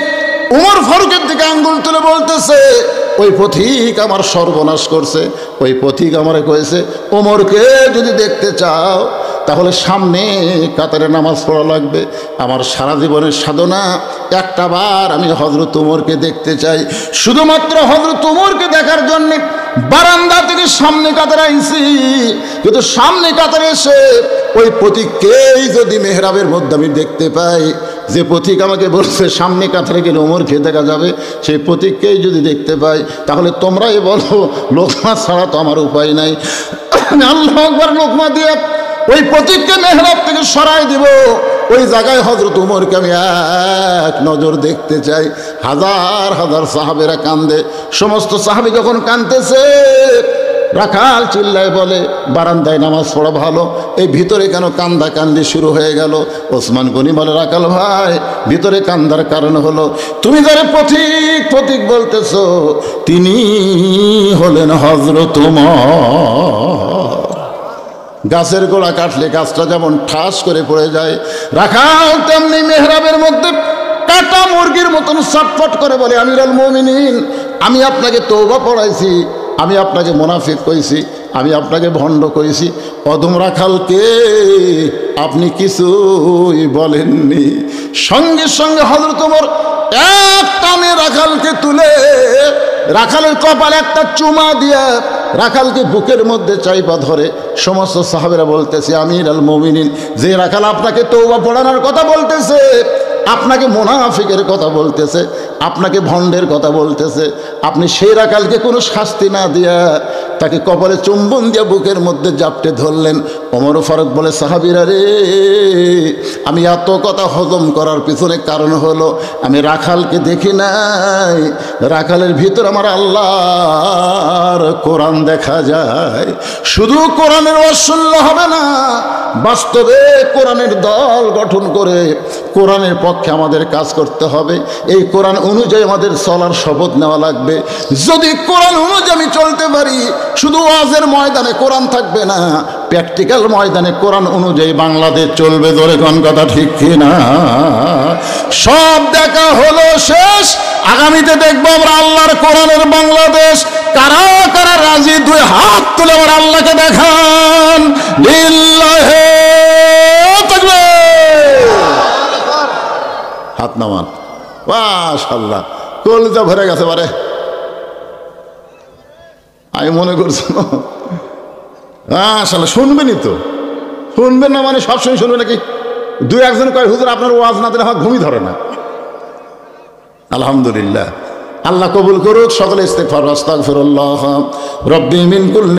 উমর ফারুকের দিকে আঙ্গুল তুলে বলতেছে, ওই পথিক আমার সর্বনাশ করছে। ওই পথিক আমারে কয়েছে, ওমরকে যদি দেখতে চাও তাহলে সামনে কাতারে নামাজ পড়া লাগবে। আমার সারা জীবনের সাধনা একটা বার আমি হযরত উমরকে দেখতে চাই। শুধুমাত্র হযরত উমরকে দেখার জন্য বারান্দা থেকে সামনে কাতারে আইছি। কিন্তু সামনে কাতারে এসে ওই পথিককেই যদি মেহরাবের মধ্যে আমি দেখতে পাই, যে পথিক আমাকে বলছে সামনে কাতারে গেলে ওমরকে দেখা যাবে, সেই পথিককেই যদি দেখতে পাই, তাহলে তোমরাই বলো লোকমা ছাড়া তো আমার উপায় নাই। আল্লাহু আকবার লোকমা দিয়ে ওই পথিককে মেহরাব থেকে সরাই দিব। ওই জায়গায় হযরত উমরকে আমি এক নজর দেখতে চাই। হাজার হাজার সাহাবেরা কান্দে। সমস্ত সাহাবী যখন কাঁদতেছে, রাখাল চিল্লায় বলে, বারান্দায় নামাজ পড়া ভালো, এই ভিতরে কেন কান্দা কান্দি শুরু হয়ে গেল? ওসমান গনি বলে, রাখাল ভাই, ভিতরে কান্দার কারণ হলো তুমি যারা পথিক পথিক বলতেছো, তিনি হলেন হযরত উমর। গাছের গোড়া কাটলে গাছটা যেমন ঠাস করে পড়ে যায়, রাখাল তেমনি মেহরাবের মধ্যে কাটা মুরগির মতন ছটফট করে বলে, আমিরুল মুমিনিন, আমি আপনাকে তওবা পড়াইছি, আমি আপনাকে মুনাফিক কইছি, আমি আপনাকে ভণ্ড কইছি, অদম রাখালকে আপনি কিছুই বলেননি। সঙ্গে সঙ্গে হযরত ওমর এক টানে রাখালকে তুলে রাখালের কপালে একটা চুমা দিয়ে রাখালকে বুকের মধ্যে চাইপা ধরে সমস্ত সাহাবেরা বলতেছে, আমিরুল মুমিনিন, যে রাখাল আপনাকে তওবা পড়ানোর কথা বলতেছে, আপনাকে মুনাফিকের কথা বলতেছে, আপনাকে ভণ্ডের কথা বলতেছে, আপনি সেই রাখালকে কোনো শাস্তি না দিয়া তাকে কপালে চুম্বন দিয়া বুকের মধ্যে জাপটে ধরলেন। ওমর ফারুক বলে, সাহাবীরা রে, আমি এত কথা হজম করার পিছনে কারণ হলো আমি রাখালকে দেখি নাই, রাখালের ভিতর আমার আল্লাহর কোরআন দেখা যায়। শুধু কোরআনের ওয়াজ হবে না, বাস্তবে কোরআনের দল গঠন করে কোরআনের পক্ষে আমাদের কাজ করতে হবে। এই কোরআন অনুযায়ী আমাদের চলার শপথ নেওয়া লাগবে। যদি কোরআন অনুযায়ী আমি চলতে পারি, শুধু ওয়াজের ময়দানে কোরআন থাকবে না, প্র্যাকটিক্যাল ময়দানে কোরআন অনুযায়ী বাংলাদেশ চলবে। ধরে কোন কথা ঠিক কিনা? সব দেখা হলো শেষ, আগামীতে দেখবো আমরা আল্লাহর কোরআনের বাংলাদেশ। কারা কারা রাজি? 2 হাত তুলে আমার আল্লাহকে দেখান। লিল্লাহি তাকবীর। হাত নামান। মাশাআল্লাহ, কলজা ভরে গেছে বারে। আমি মনে করছি মাশাআল্লাহ শুনবেনই তো, শুনবেন না মানে সবসময় শুনবে নাকি? 2-1 জন কয়, হুজুর আপনার ওয়াজ না দিলে আমার ঘুমই ধরে না। আলহামদুলিল্লাহ, আল্লাহ কবুল করুক। সকলে ইস্তিগফার, আস্তাগফিরুল্লাহ রব্বি মিন কুল্লি